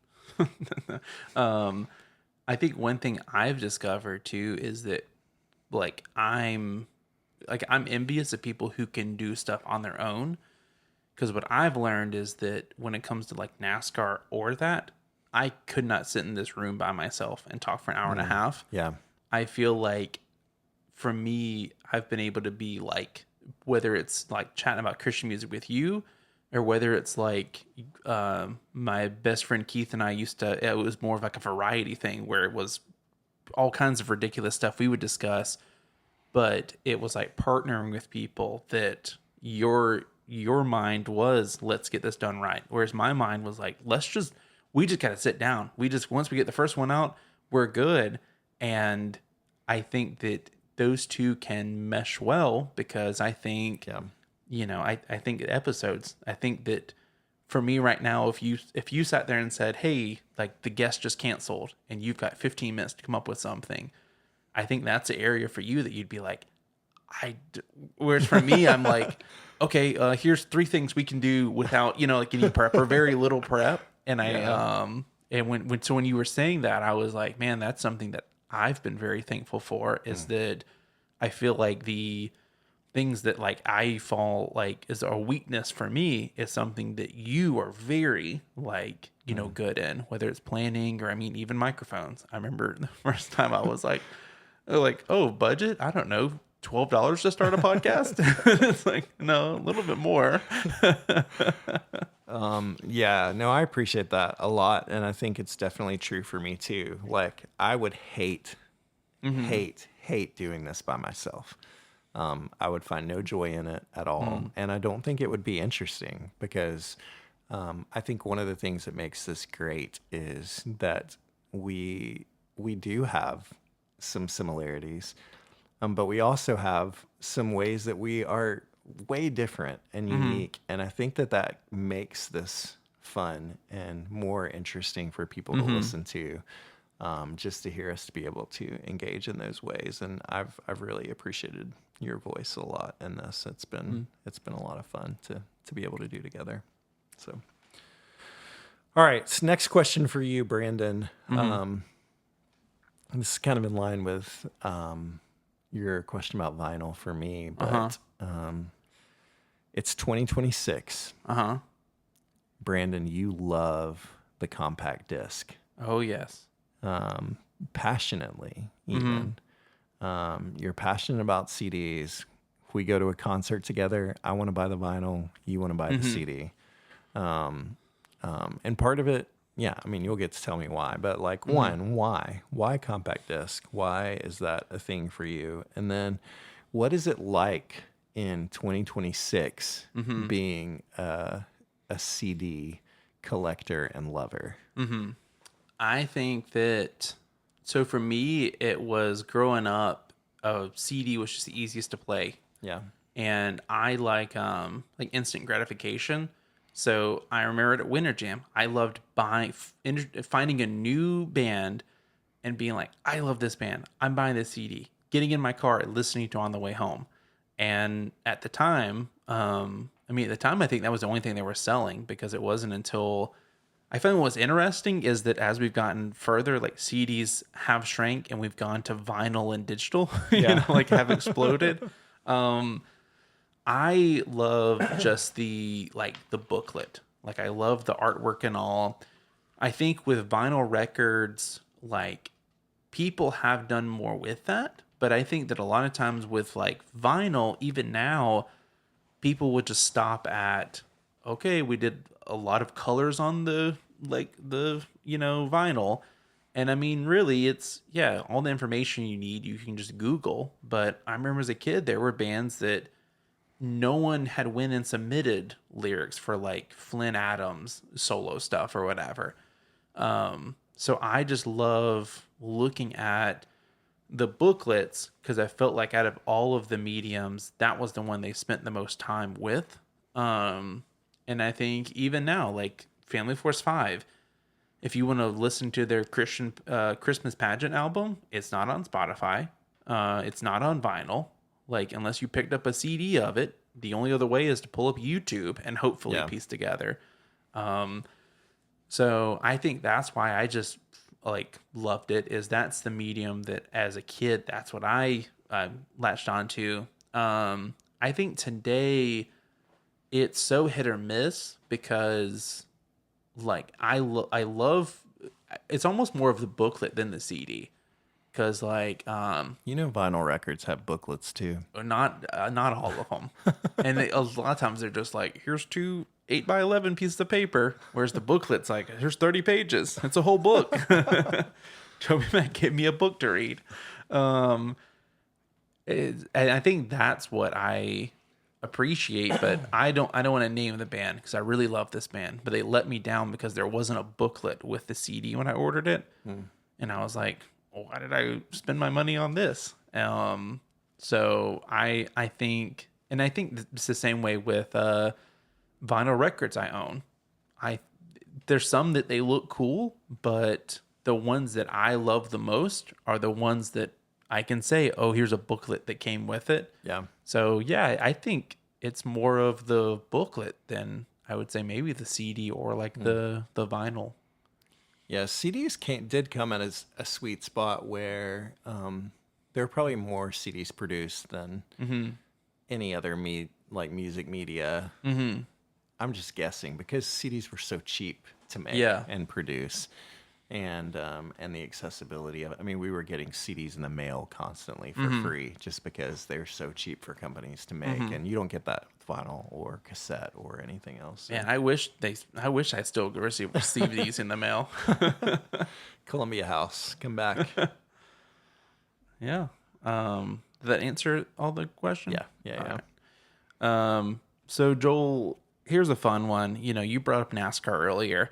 I think one thing I've discovered too is that I'm envious of people who can do stuff on their own. Because what I've learned is that when it comes to like NASCAR or that, I could not sit in this room by myself and talk for an hour and a half. Yeah. I feel like for me, I've been able to be like, whether it's like chatting about Christian music with you or whether it's like my best friend Keith and I it was more of like a variety thing where it was all kinds of ridiculous stuff we would discuss, but it was like partnering with people that your mind was, let's get this done right. Whereas my mind was like, we just got to sit down. Once we get the first one out, we're good. And I think that those two can mesh well because I think, I think episodes, I think that for me right now, if you sat there and said, hey, like the guest just canceled and you've got 15 minutes to come up with something, I think that's the area for you that you'd be like, whereas for me, I'm like, okay, here's 3 things we can do without, like any prep or very little prep. And and when you were saying that, I was like, man, that's something that I've been very thankful for, is that I feel like the things that like I fall like is a weakness for me is something that you are very like, good in, whether it's planning or, I mean, even microphones. I remember the first time I was like, oh, budget? I don't know. $12 to start a podcast? It's like, no, a little bit more. Yeah, no, I appreciate that a lot. And I think it's definitely true for me too. Like, I would hate doing this by myself. I would find no joy in it at all. And I don't think it would be interesting, because I think one of the things that makes this great is that we do have some similarities, but we also have some ways that we are way different and unique. And I think that makes this fun and more interesting for people to listen to, just to hear us to be able to engage in those ways. And I've really appreciated your voice a lot in this. It's been a lot of fun to be able to do together. So, all right. So next question for you, Brandon. This is kind of in line with your question about vinyl for me, but it's 2026. Brandon, you love the compact disc. Oh, yes. Passionately, even. You're passionate about CDs. If we go to a concert together, I want to buy the vinyl, you want to buy the CD. And part of it, yeah, I mean, you'll get to tell me why, but like, why compact disc? Why is that a thing for you? And then what is it like in 2026 being a CD collector and lover? I think that, so for me, it was growing up, a CD was just the easiest to play. Yeah. And I like instant gratification. So I remember at Winter Jam, I loved finding a new band and being like, I love this band. I'm buying this CD, getting in my car and listening to it on the way home. And at the time, I think that was the only thing they were selling, because it wasn't until I found what's interesting is that as we've gotten further, like CDs have shrank and we've gone to vinyl and digital, have exploded. I love just the booklet. Like, I love the artwork and all. I think with vinyl records, like, people have done more with that. But I think that a lot of times with like vinyl, even now, people would just stop at, okay, we did a lot of colors on the vinyl. And I mean, really, it's, all the information you need, you can just Google. But I remember as a kid, there were bands that no one had went and submitted lyrics for, like Flynn Adams solo stuff or whatever. So I just love looking at the booklets, because I felt like out of all of the mediums, that was the one they spent the most time with. And I think even now, like Family Force 5, if you want to listen to their Christian Christmas pageant album, it's not on Spotify. It's not on vinyl. Like, unless you picked up a CD of it, the only other way is to pull up YouTube and hopefully piece together. So I think that's why I just loved it, is that's the medium that as a kid, that's what I latched onto. I think today it's so hit or miss, because like I love, it's almost more of the booklet than the CD. Because vinyl records have booklets too. Not all of them. And a lot of times they're just like, here's 2 8x11 pieces of paper, whereas the booklet's like, here's 30 pages. It's a whole book. Toby Mac gave me a book to read. And I think that's what I appreciate, but I don't want to name the band, because I really love this band, but they let me down because there wasn't a booklet with the CD when I ordered it. And I was like, why did I spend my money on this? So I think it's the same way with vinyl records I own. there's some that they look cool, but the ones that I love the most are the ones that I can say, oh, here's a booklet that came with it. Yeah. So yeah, I think it's more of the booklet than I would say maybe the CD or like the vinyl. Yeah, CDs did come at a sweet spot where there are probably more CDs produced than any other music media. Mm-hmm. I'm just guessing because CDs were so cheap to make and produce, and the accessibility of it. I mean, we were getting CDs in the mail constantly for free just because they're so cheap for companies to make, and you don't get that with vinyl or cassette or anything else. Man, I wish I still receive these in the mail. Columbia House, come back. Yeah. Did that answer all the questions? Yeah. So Joel, here's a fun one. You know, you brought up NASCAR earlier.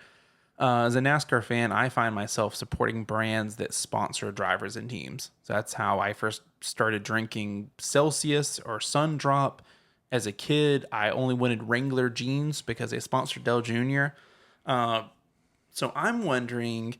As a NASCAR fan, I find myself supporting brands that sponsor drivers and teams. So that's how I first started drinking Celsius or Sundrop. As a kid, I only wanted Wrangler jeans because they sponsored Dell Jr. So I'm wondering,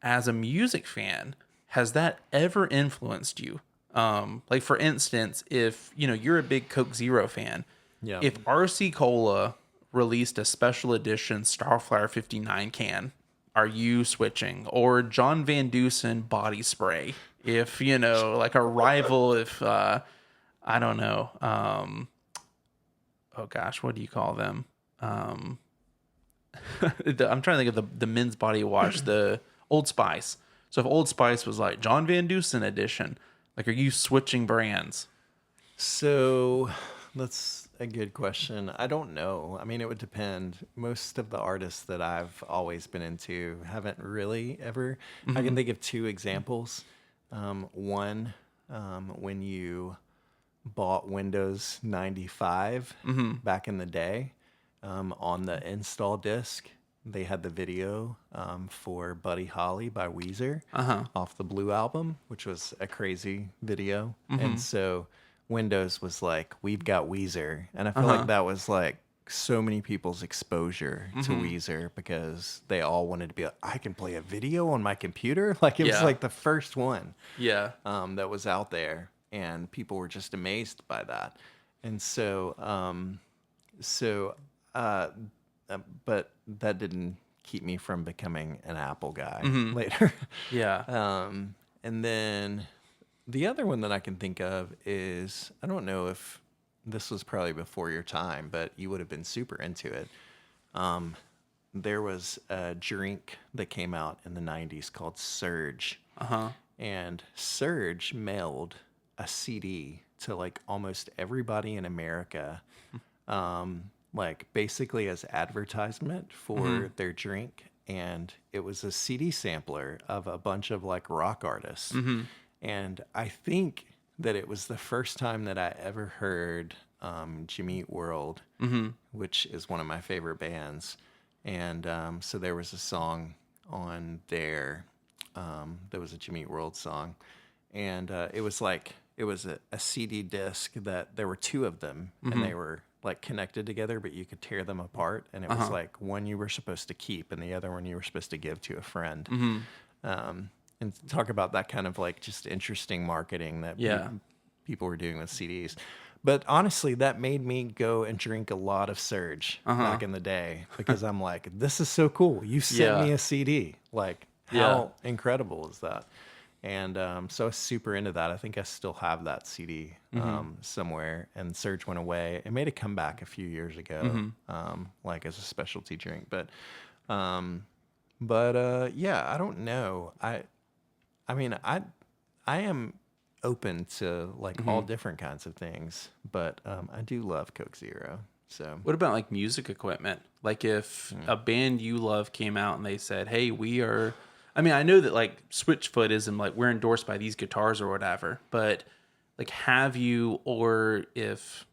as a music fan, has that ever influenced you? Like for instance, if you're a big Coke Zero fan, if RC Cola released a special edition Starflyer 59 can, are you switching? Or John Van Dusen body spray, if like a rival, if I don't know, oh gosh, what do you call them? I'm trying to think of the men's body wash, the Old Spice. So if Old Spice was like John Van Dusen edition, like, are you switching brands? So that's a good question. I don't know. I mean, it would depend. Most of the artists that I've always been into haven't really ever. I can think of two examples. One, when you bought Windows 95 back in the day, on the install disc, they had the video for Buddy Holly by Weezer off the Blue album, which was a crazy video. And so Windows was like, we've got Weezer. And I feel like that was like so many people's exposure to Weezer because they all wanted to be like, I can play a video on my computer. Like it was like the first one that was out there. And people were just amazed by that. And but that didn't keep me from becoming an Apple guy later. And then the other one that I can think of is, I don't know if this was probably before your time, but you would have been super into it. There was a drink that came out in the 90s called Surge. And Surge mailed a CD to like almost everybody in America, like basically as advertisement for their drink. And it was a CD sampler of a bunch of like rock artists. And I think that it was the first time that I ever heard Jimmy Eat World, which is one of my favorite bands. And so there was a song on there. There was a Jimmy Eat World song. And it was a CD disc that there were two of them, and they were like connected together, but you could tear them apart. And it was like one you were supposed to keep and the other one you were supposed to give to a friend. And talk about that kind of like just interesting marketing that people were doing with CDs. But honestly, that made me go and drink a lot of Surge back in the day because I'm like, this is so cool. You sent me a CD. Like, how incredible is that? And so I was super into that. I think I still have that CD somewhere. And Surge went away. It made a comeback a few years ago, like as a specialty drink. But yeah, I don't know. I mean, I am open to like all different kinds of things, but I do love Coke Zero. So what about like music equipment? Like if a band you love came out and they said, hey, I mean, I know that like Switchfoot isn't like we're endorsed by these guitars or whatever, but like have you, or if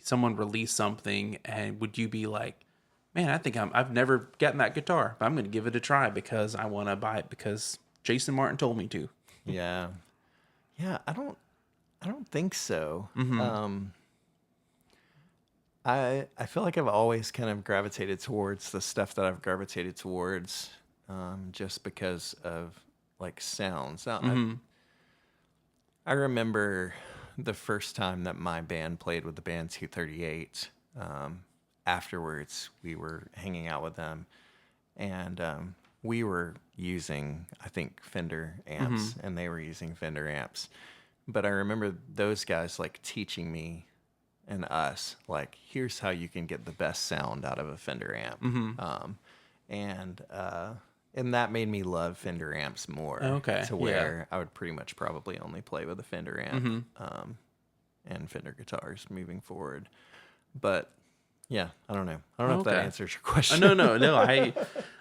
someone released something and would you be like, man, I think I've never gotten that guitar, but I'm going to give it a try because I want to buy it because Jason Martin told me to. Yeah, I don't think so. I feel like I've always kind of gravitated towards the stuff that I've gravitated towards, just because of like sounds. Now, I remember the first time that my band played with the band 238. Afterwards, we were hanging out with them, and we were using, I think, Fender amps, and they were using Fender amps. But I remember those guys like teaching me and us, like, here's how you can get the best sound out of a Fender amp. And that made me love Fender amps more. Okay, To where I would pretty much probably only play with a Fender amp, and Fender guitars moving forward. But yeah, I don't know. I don't know if that Okay. answers your question. No.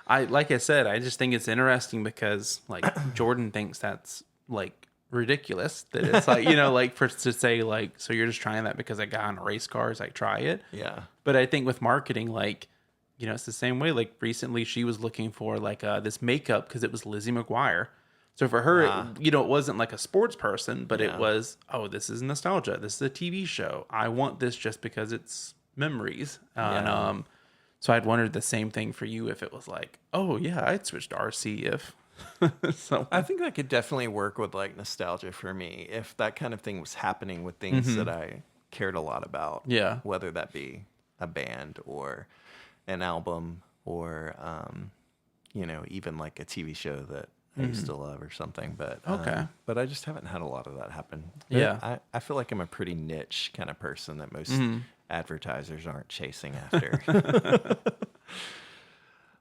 I like I said, I just think it's interesting because like Jordan thinks that's like ridiculous that it's like, like to say like, so you're just trying that because a guy on a race car is like, try it. Yeah. But I think with marketing, like, it's the same way. Like recently she was looking for like this makeup because it was Lizzie McGuire. So for her, it wasn't like a sports person, but it was, oh, this is nostalgia. This is a TV show. I want this just because it's memories. And so I'd wondered the same thing for you if it was like, oh yeah, I'd switch to RC if. So I think that could definitely work with like nostalgia for me if that kind of thing was happening with things that I cared a lot about. Yeah. Whether that be a band or an album or, even like a TV show that I used to love or something. But but I just haven't had a lot of that happen. But Yeah. I feel like I'm a pretty niche kind of person that most advertisers aren't chasing after.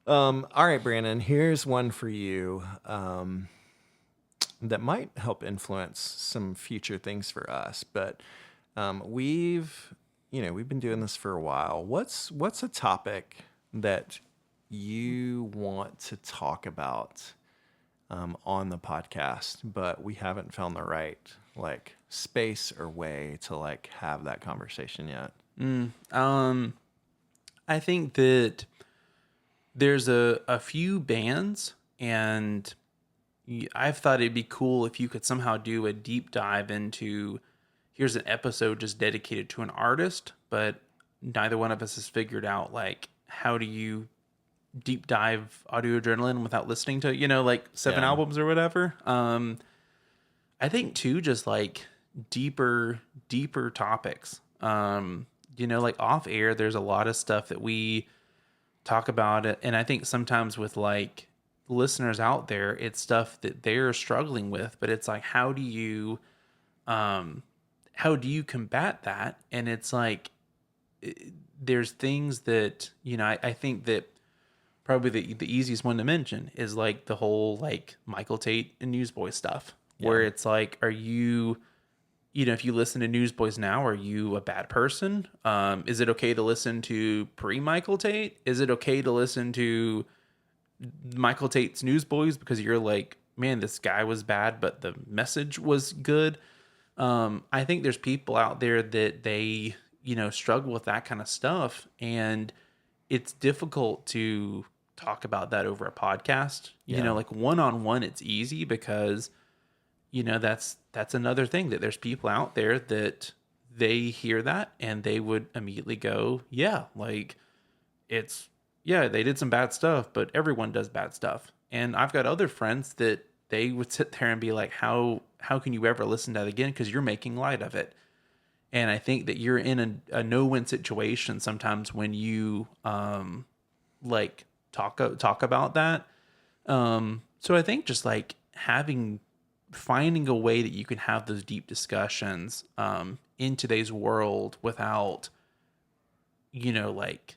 All right, Brandon, here's one for you that might help influence some future things for us. But we've been doing this for a while. What's a topic that you want to talk about on the podcast, but we haven't found the right like space or way to like have that conversation yet? I think that there's a few bands, and I've thought it'd be cool if you could somehow do a deep dive into, here's an episode just dedicated to an artist, but neither one of us has figured out like, how do you deep dive Audio Adrenaline without listening to, like 7 albums or whatever. I think too, just like deeper topics. Like off air, there's a lot of stuff that we talk about it. And I think sometimes with like listeners out there, it's stuff that they're struggling with, but it's like, how do you combat that? And it's like, there's things that, I think that probably the easiest one to mention is like the whole like Michael Tate and Newsboys stuff, where it's like, are you, if you listen to Newsboys now, are you a bad person? Is it okay to listen to pre-Michael Tate? Is it okay to listen to Michael Tate's Newsboys because you're like, man, this guy was bad, but the message was good? I think there's people out there that they, struggle with that kind of stuff, and it's difficult to talk about that over a podcast. Like one-on-one, it's easy because, that's another thing, that there's people out there that they hear that and they would immediately go, yeah, like they did some bad stuff, but everyone does bad stuff. And I've got other friends that they would sit there and be like, how can you ever listen to that again? Because you're making light of it. And I think that you're in a no-win situation sometimes when you like talk about that. So I think just like finding a way that you can have those deep discussions in today's world without, like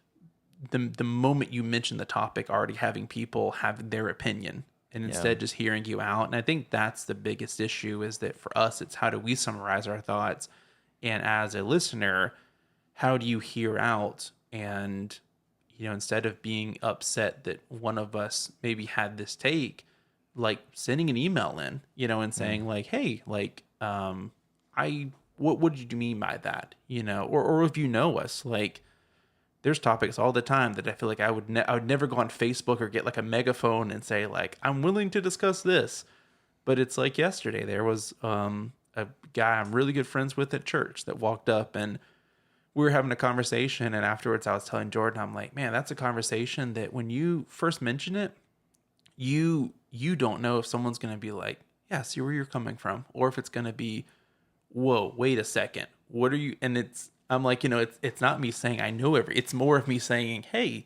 the moment you mention the topic already having people have their opinion, and instead just hearing you out. And I think that's the biggest issue, is that for us, it's how do we summarize our thoughts? And as a listener, how do you hear out? And, instead of being upset that one of us maybe had this take, like sending an email in, and saying like, hey, like, what did you mean by that? Or if you know us, like, there's topics all the time that I feel like I would never go on Facebook or get like a megaphone and say like, I'm willing to discuss this. But it's like yesterday, there was, a guy I'm really good friends with at church that walked up and we were having a conversation, and afterwards I was telling Jordan, I'm like, man, that's a conversation that when you first mention it, you don't know if someone's going to be like, yeah, see where you're coming from, or if it's going to be, whoa, wait a second, what are you? And I'm like, it's not me saying I know it's more of me saying, hey,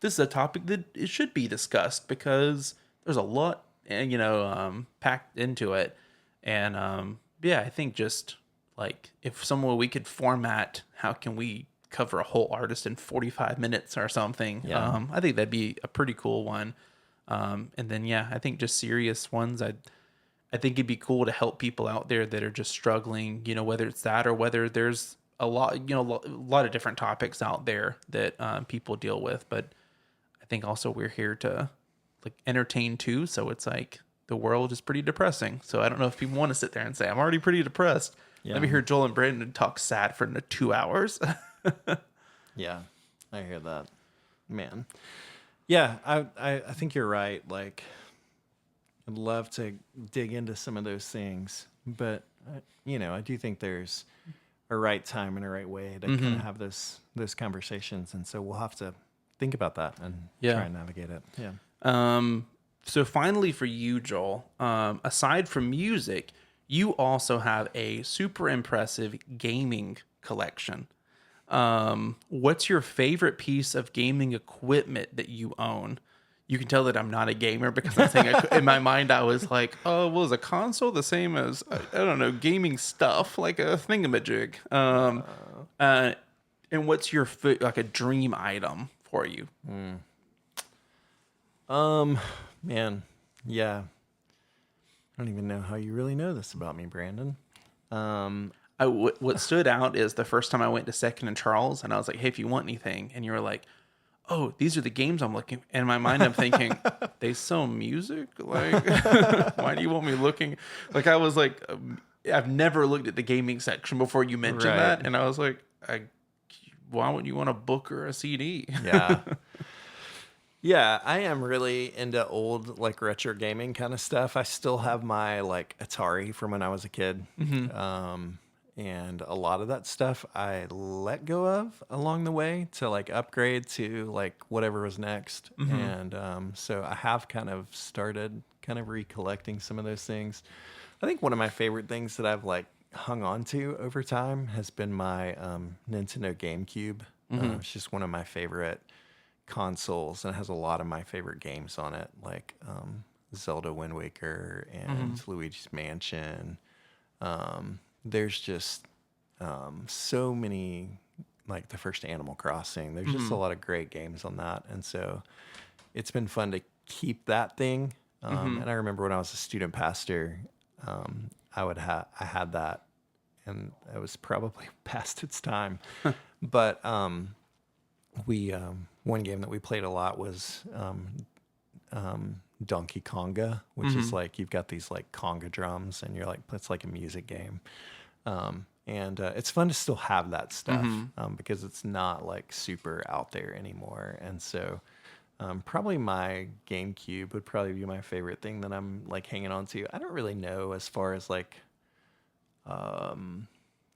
this is a topic that it should be discussed because there's a lot, packed into it. And yeah, I think just like if we could format, how can we cover a whole artist in 45 minutes or something? Yeah. I think that'd be a pretty cool one. And then, yeah, I think just serious ones. I think it'd be cool to help people out there that are just struggling, whether it's that or whether there's a lot of different topics out there that people deal with. But I think also we're here to like entertain too. So it's like the world is pretty depressing. So I don't know if people want to sit there and say, I'm already pretty depressed. Yeah. Let me hear Joel and Brandon talk sad for 2 hours. Yeah, I hear that, man. Yeah, I think you're right. Like, I'd love to dig into some of those things, but I do think there's a right time and a right way to kind of have those conversations, and so we'll have to think about that and try and navigate it. Yeah. So finally for you, Joel, aside from music, you also have a super impressive gaming collection. What's your favorite piece of gaming equipment that you own? You can tell that I'm not a gamer because I'm saying in my mind I was like, oh, well, is a console the same as I don't know, gaming stuff like a thingamajig? And what's your like a dream item for you? Man, yeah. I don't even know how you really know this about me, Brandon. What stood out is the first time I went to Second and Charles, and I was like, hey, if you want anything, and you were like, oh, these are the games I'm looking. And in my mind, I'm thinking, they sell music? Like, why do you want me looking? Like, I was like, I've never looked at the gaming section before you mentioned Right. that. And I was like, why would you want a book or a CD? Yeah. Yeah, I am really into old, like, retro gaming kind of stuff. I still have my, like, Atari from when I was a kid. And a lot of that stuff I let go of along the way to, like, upgrade to, like, whatever was next. And so I have kind of started kind of recollecting some of those things. I think one of my favorite things that I've, like, hung on to over time has been my Nintendo GameCube. It's just one of my favorite consoles, and it has a lot of my favorite games on it, like Zelda Wind Waker and Luigi's Mansion. There's just so many, like the first Animal Crossing. There's just a lot of great games on that, and so it's been fun to keep that thing. And I remember when I was a student pastor, I had that, and it was probably past its time. But we one game that we played a lot was Donkey Konga, which is like you've got these like conga drums, and you're like, it's like a music game. And it's fun to still have that stuff because it's not like super out there anymore. And so probably my GameCube would probably be my favorite thing that I'm like hanging on to. I don't really know as far as like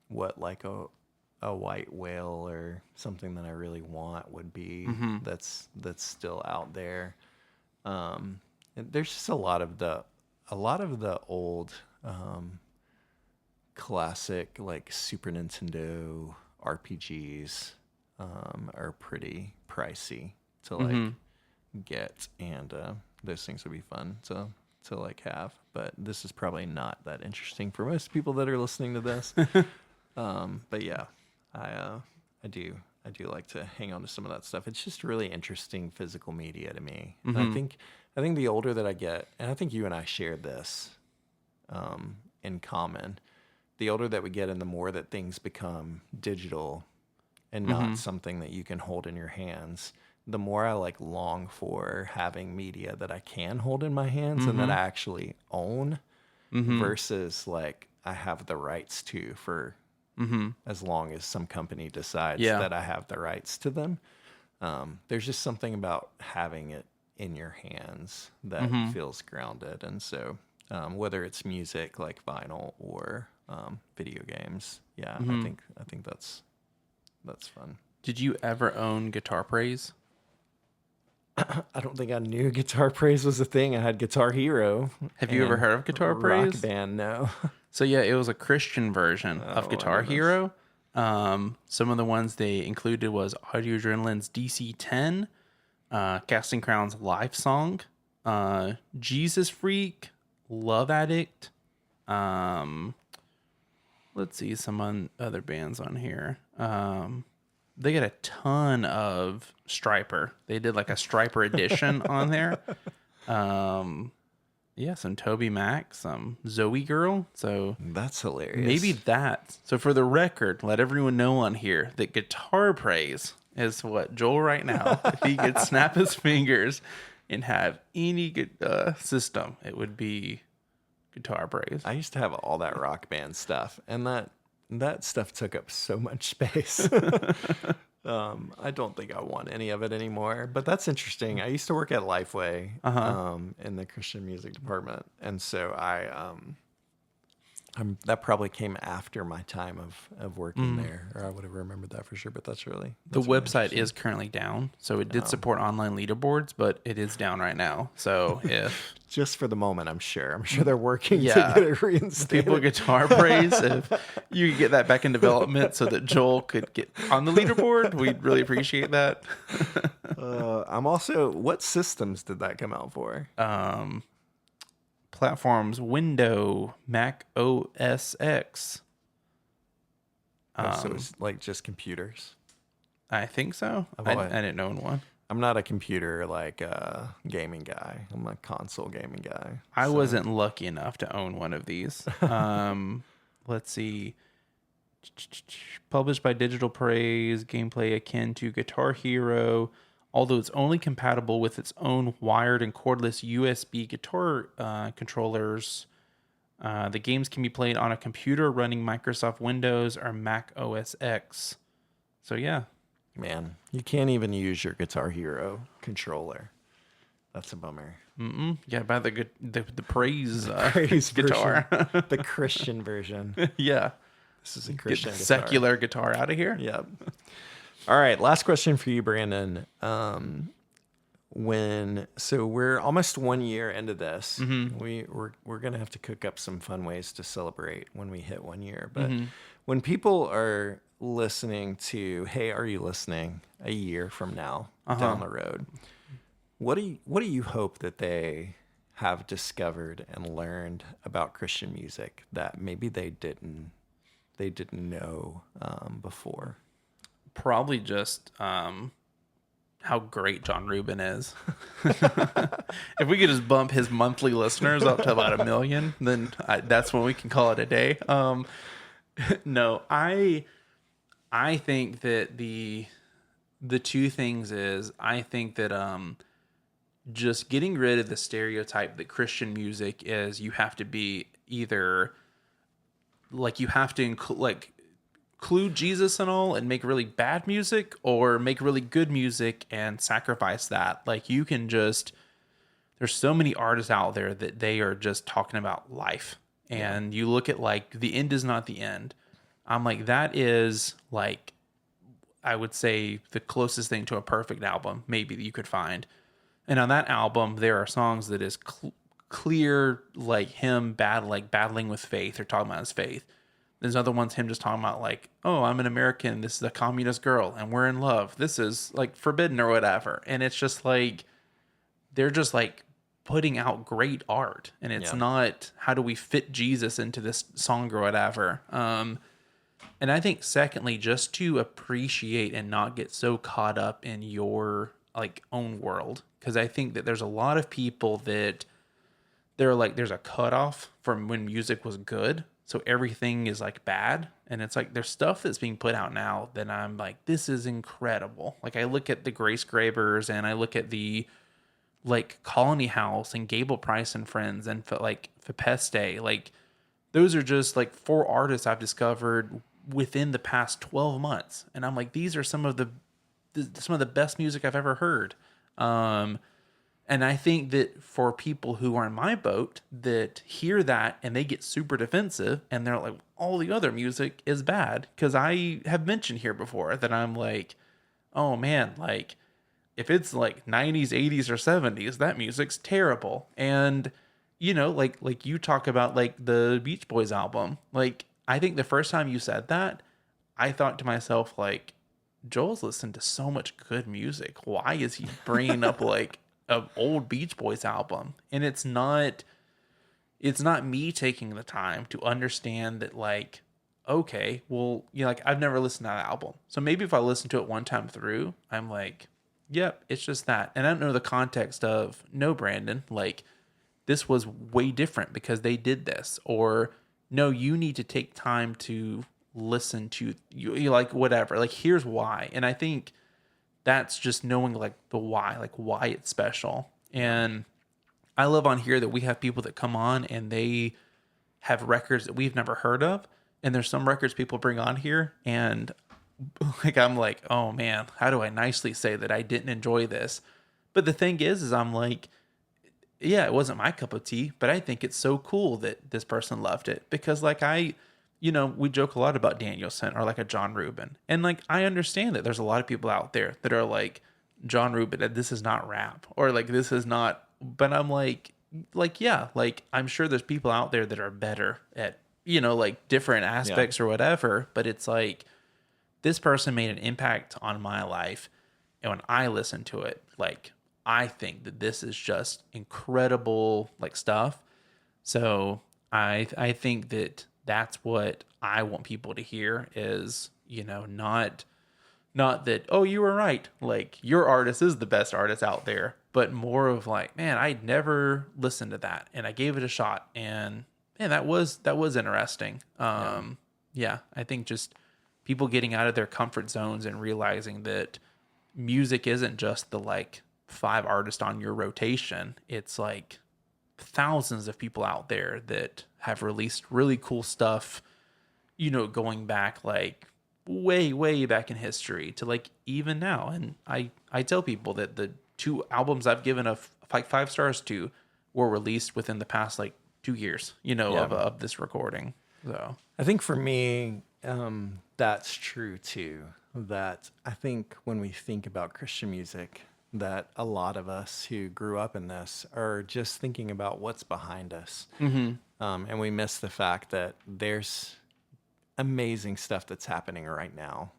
what like a white whale or something that I really want would be that's still out there. And there's just a lot of the old classic like Super Nintendo RPGs are pretty pricey to like get, and those things would be fun to like have. But this is probably not that interesting for most people that are listening to this. But yeah, I do like to hang on to some of that stuff. It's just really interesting physical media to me. And I think the older that I get, and I think you and I shared this in common, the older that we get and the more that things become digital and not something that you can hold in your hands, the more I like long for having media that I can hold in my hands and that I actually own versus like I have the rights to for as long as some company decides that I have the rights to them. There's just something about having it in your hands that feels grounded. And so whether it's music like vinyl or video games, I think That's fun. Did you ever own Guitar Praise? I don't think I knew Guitar Praise was a thing. I had Guitar Hero. Have you ever and heard of Guitar Rock Praise? Band, no. So yeah, it was a Christian version of Oh, I Guitar know this. Hero. Some of the ones they included was Audio Adrenaline's DC-10, Casting Crown's Live Song, Jesus Freak, Love Addict. Let's see some other bands on here. They got a ton of Striper. They did like a Striper edition on there. Yeah, some Toby Mac, some Zoe Girl. So That's hilarious. maybe that. So for the record, let everyone know on here that Guitar Praise is what Joel right now, if he could snap his fingers and have any good system, it would be Guitar Praise. I used to have all that Rock Band stuff, and that stuff took up so much space. I don't think I want any of it anymore, but that's interesting. I used to work at Lifeway in the Christian music department, and so that probably came after my time of working there, or I would have remembered that for sure. But that's really The website is currently down, so it did support online leaderboards, but it is down right now. So if just for the moment. I'm sure they're working Yeah. to get it reinstated. people Guitar Praise, if you could get that back in development so that Joel could get on the leaderboard, we'd really appreciate that. I'm also. What systems did that come out for? Platforms: Windows, Mac OS X. So it's like just computers. I think so. I didn't own one. I'm not a computer gaming guy. I'm a console gaming guy. I wasn't lucky enough to own one of these. Let's see. Published by Digital Praise, gameplay akin to Guitar Hero, although it's only compatible with its own wired and cordless USB guitar controllers. The games can be played on a computer running Microsoft Windows or Mac OS X. So yeah, Man, you can't even use your Guitar Hero controller. That's a bummer. you gotta buy the Praise, Praise guitar. version. The Christian version. Yeah, This is a get Christian the guitar. secular guitar out of here. Yep. All right, last question for you, Brandon. So we're almost 1 year into this. We're gonna have to cook up some fun ways to celebrate when we hit 1 year. But when people are listening to "Hey, are you listening?" a year from now down the road, what do you hope that they have discovered and learned about Christian music that maybe they didn't know before? Probably just how great John Rubin is. If we could just bump his monthly listeners up to about 1 million, then that's when we can call it a day. No, I think that the two things is I think that just getting rid of the stereotype that Christian music is you have to be either like you have to include Jesus and all and make really bad music or make really good music and sacrifice that. Like you can just, there's so many artists out there that they are just talking about life. And you look at like the end is not the end. I'm like, that is like, I would say the closest thing to a perfect album maybe that you could find. And on that album, there are songs that is clear, like him battling with faith or talking about his faith. There's other ones him just talking about like, oh, I'm an American. This is a communist girl and we're in love. This is like forbidden or whatever. And it's just like, they're just like putting out great art. And it's not, how do we fit Jesus into this song or whatever? And I think secondly, just to appreciate and not get so caught up in your like own world. Cause I think that there's a lot of people that they're like, there's a cutoff from when music was good. So everything is like bad. And it's like, there's stuff that's being put out now that I'm like, this is incredible. Like I look at the Grace Grabers and I look at the like Colony House and Gable Price and Friends and like Fepeste. Like those are just like 4 artists I've discovered within the past 12 months. And I'm like, these are some of the best music I've ever heard. And I think that for people who are in my boat that hear that and they get super defensive and they're like, all the other music is bad. Because I have mentioned here before that I'm like, oh man, like if it's like 90s, 80s, or 70s, that music's terrible. And, you know, like you talk about like the Beach Boys album. Like, I think the first time you said that, I thought to myself, like, Joel's listened to so much good music. Why is he bringing up like an old Beach Boys album? And it's not me taking the time to understand that, like, okay, well, you know, like I've never listened to that album. So maybe if I listen to it one time through, I'm like, yep, it's just that. And I don't know the context of, no, Brandon, like this was way different because they did this, or no, you need to take time to listen to you like whatever, like here's why. And I think that's just knowing like the why, like why it's special. And I love on here that we have people that come on and they have records that we've never heard of. And there's some records people bring on here and like, I'm like, oh man, how do I nicely say that I didn't enjoy this? But the thing is I'm like, yeah, it wasn't my cup of tea, but I think it's so cool that this person loved it. Because like you know, we joke a lot about Danielson or like a John Rubin. And like, I understand that there's a lot of people out there that are like, John Rubin, this is not rap, or like, this is not, but I'm like, yeah, like I'm sure there's people out there that are better at, you know, like different aspects or whatever. But it's like, this person made an impact on my life. And when I listen to it, like, I think that this is just incredible, like stuff. So I think that that's what I want people to hear is, you know, not that, oh, you were right, like your artist is the best artist out there, but more of like, man, I'd never listened to that and I gave it a shot, and man, that was interesting. Yeah, I think just people getting out of their comfort zones and realizing that music isn't just the like 5 artists on your rotation. It's like thousands of people out there that have released really cool stuff, you know, going back like way back in history to like even now. And I tell people that the 2 albums I've given like 5 stars to were released within the past like 2 years, you know, of this recording. So I think for me, that's true too. That I think when we think about Christian music, that a lot of us who grew up in this are just thinking about what's behind us. And we miss the fact that there's amazing stuff that's happening right now.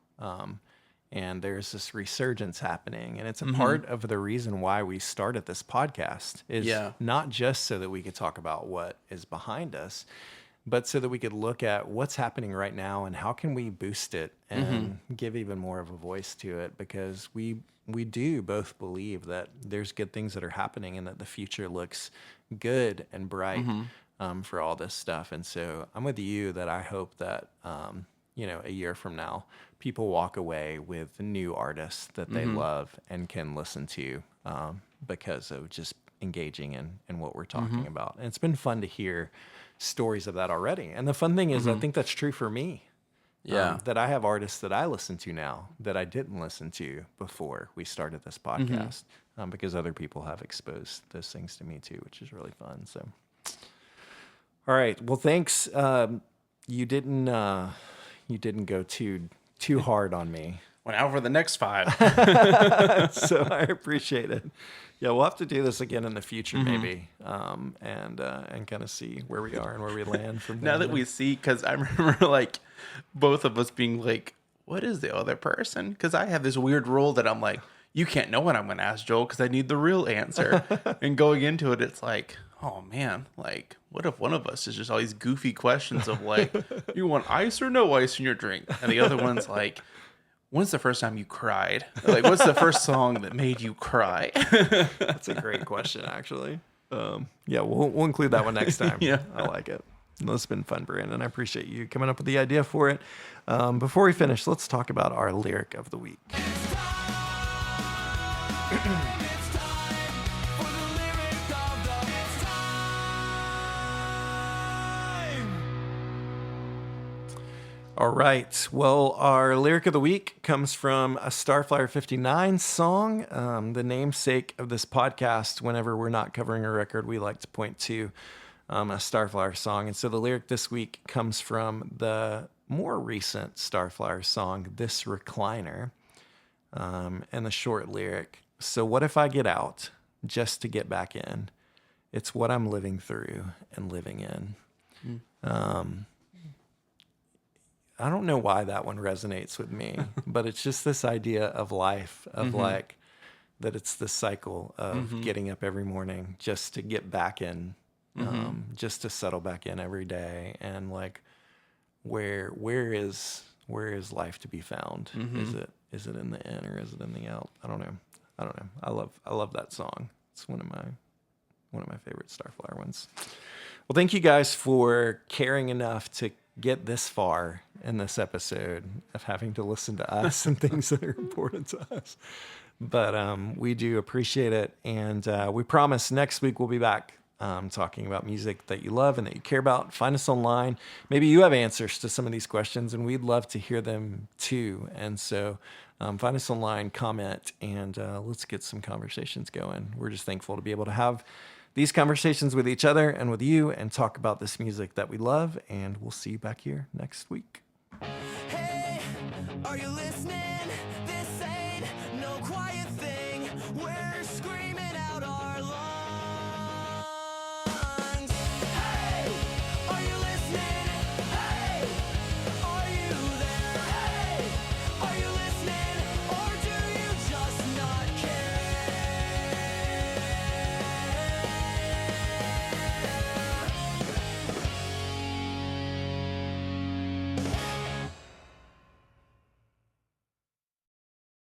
And there's this resurgence happening. And it's a part of the reason why we started this podcast is not just so that we could talk about what is behind us, but so that we could look at what's happening right now and how can we boost it and give even more of a voice to it, because we do both believe that there's good things that are happening and that the future looks good and bright for all this stuff. And so I'm with you that I hope that, you know, a year from now, people walk away with new artists that they love and can listen to because of just engaging in what we're talking about. And it's been fun to hear stories of that already. And the fun thing is, I think that's true for me. That I have artists that I listen to now that I didn't listen to before we started this podcast, because other people have exposed those things to me too, which is really fun. So, all right. Well, thanks. You didn't go too hard on me. went out for the next 5. So I appreciate it. Yeah, we'll have to do this again in the future, maybe, and kind of see where we are and where we land from Now that we see, because I remember like both of us being like, "What is the other person?" Because I have this weird rule that I'm like, you can't know what I'm going to ask Joel because I need the real answer. And going into it, it's like, oh man, like what if one of us is just all these goofy questions of like, you want ice or no ice in your drink? And the other one's like, when's the first time you cried? Like, what's the first song that made you cry? That's a great question, actually. Yeah, we'll include that one next time. Yeah. I like it. Well, it's been fun, Brandon. I appreciate you coming up with the idea for it. Before we finish, let's talk about our lyric of the week. It's time for the lyric of the time. All right. Well, our lyric of the week comes from a Starflyer 59 song, the namesake of this podcast. Whenever we're not covering a record, we like to point to a Starflyer song. And so the lyric this week comes from the more recent Starflyer song, This Recliner, and the short lyric. So what if I get out just to get back in? It's what I'm living through and living in. I don't know why that one resonates with me, but it's just this idea of life, of like that it's the cycle of getting up every morning just to get back in, just to settle back in every day, and like where is life to be found? Is it in the in or is it in the out? I don't know. I love that song. It's one of my favorite Starflyer ones. Well, thank you guys for caring enough to get this far in this episode of having to listen to us and things that are important to us. But we do appreciate it. And we promise next week we'll be back talking about music that you love and that you care about. Find us online. Maybe you have answers to some of these questions, and we'd love to hear them too. And so find us online, comment, and let's get some conversations going. We're just thankful to be able to have these conversations with each other and with you and talk about this music that we love. And we'll see you back here next week. Hey, are you listening?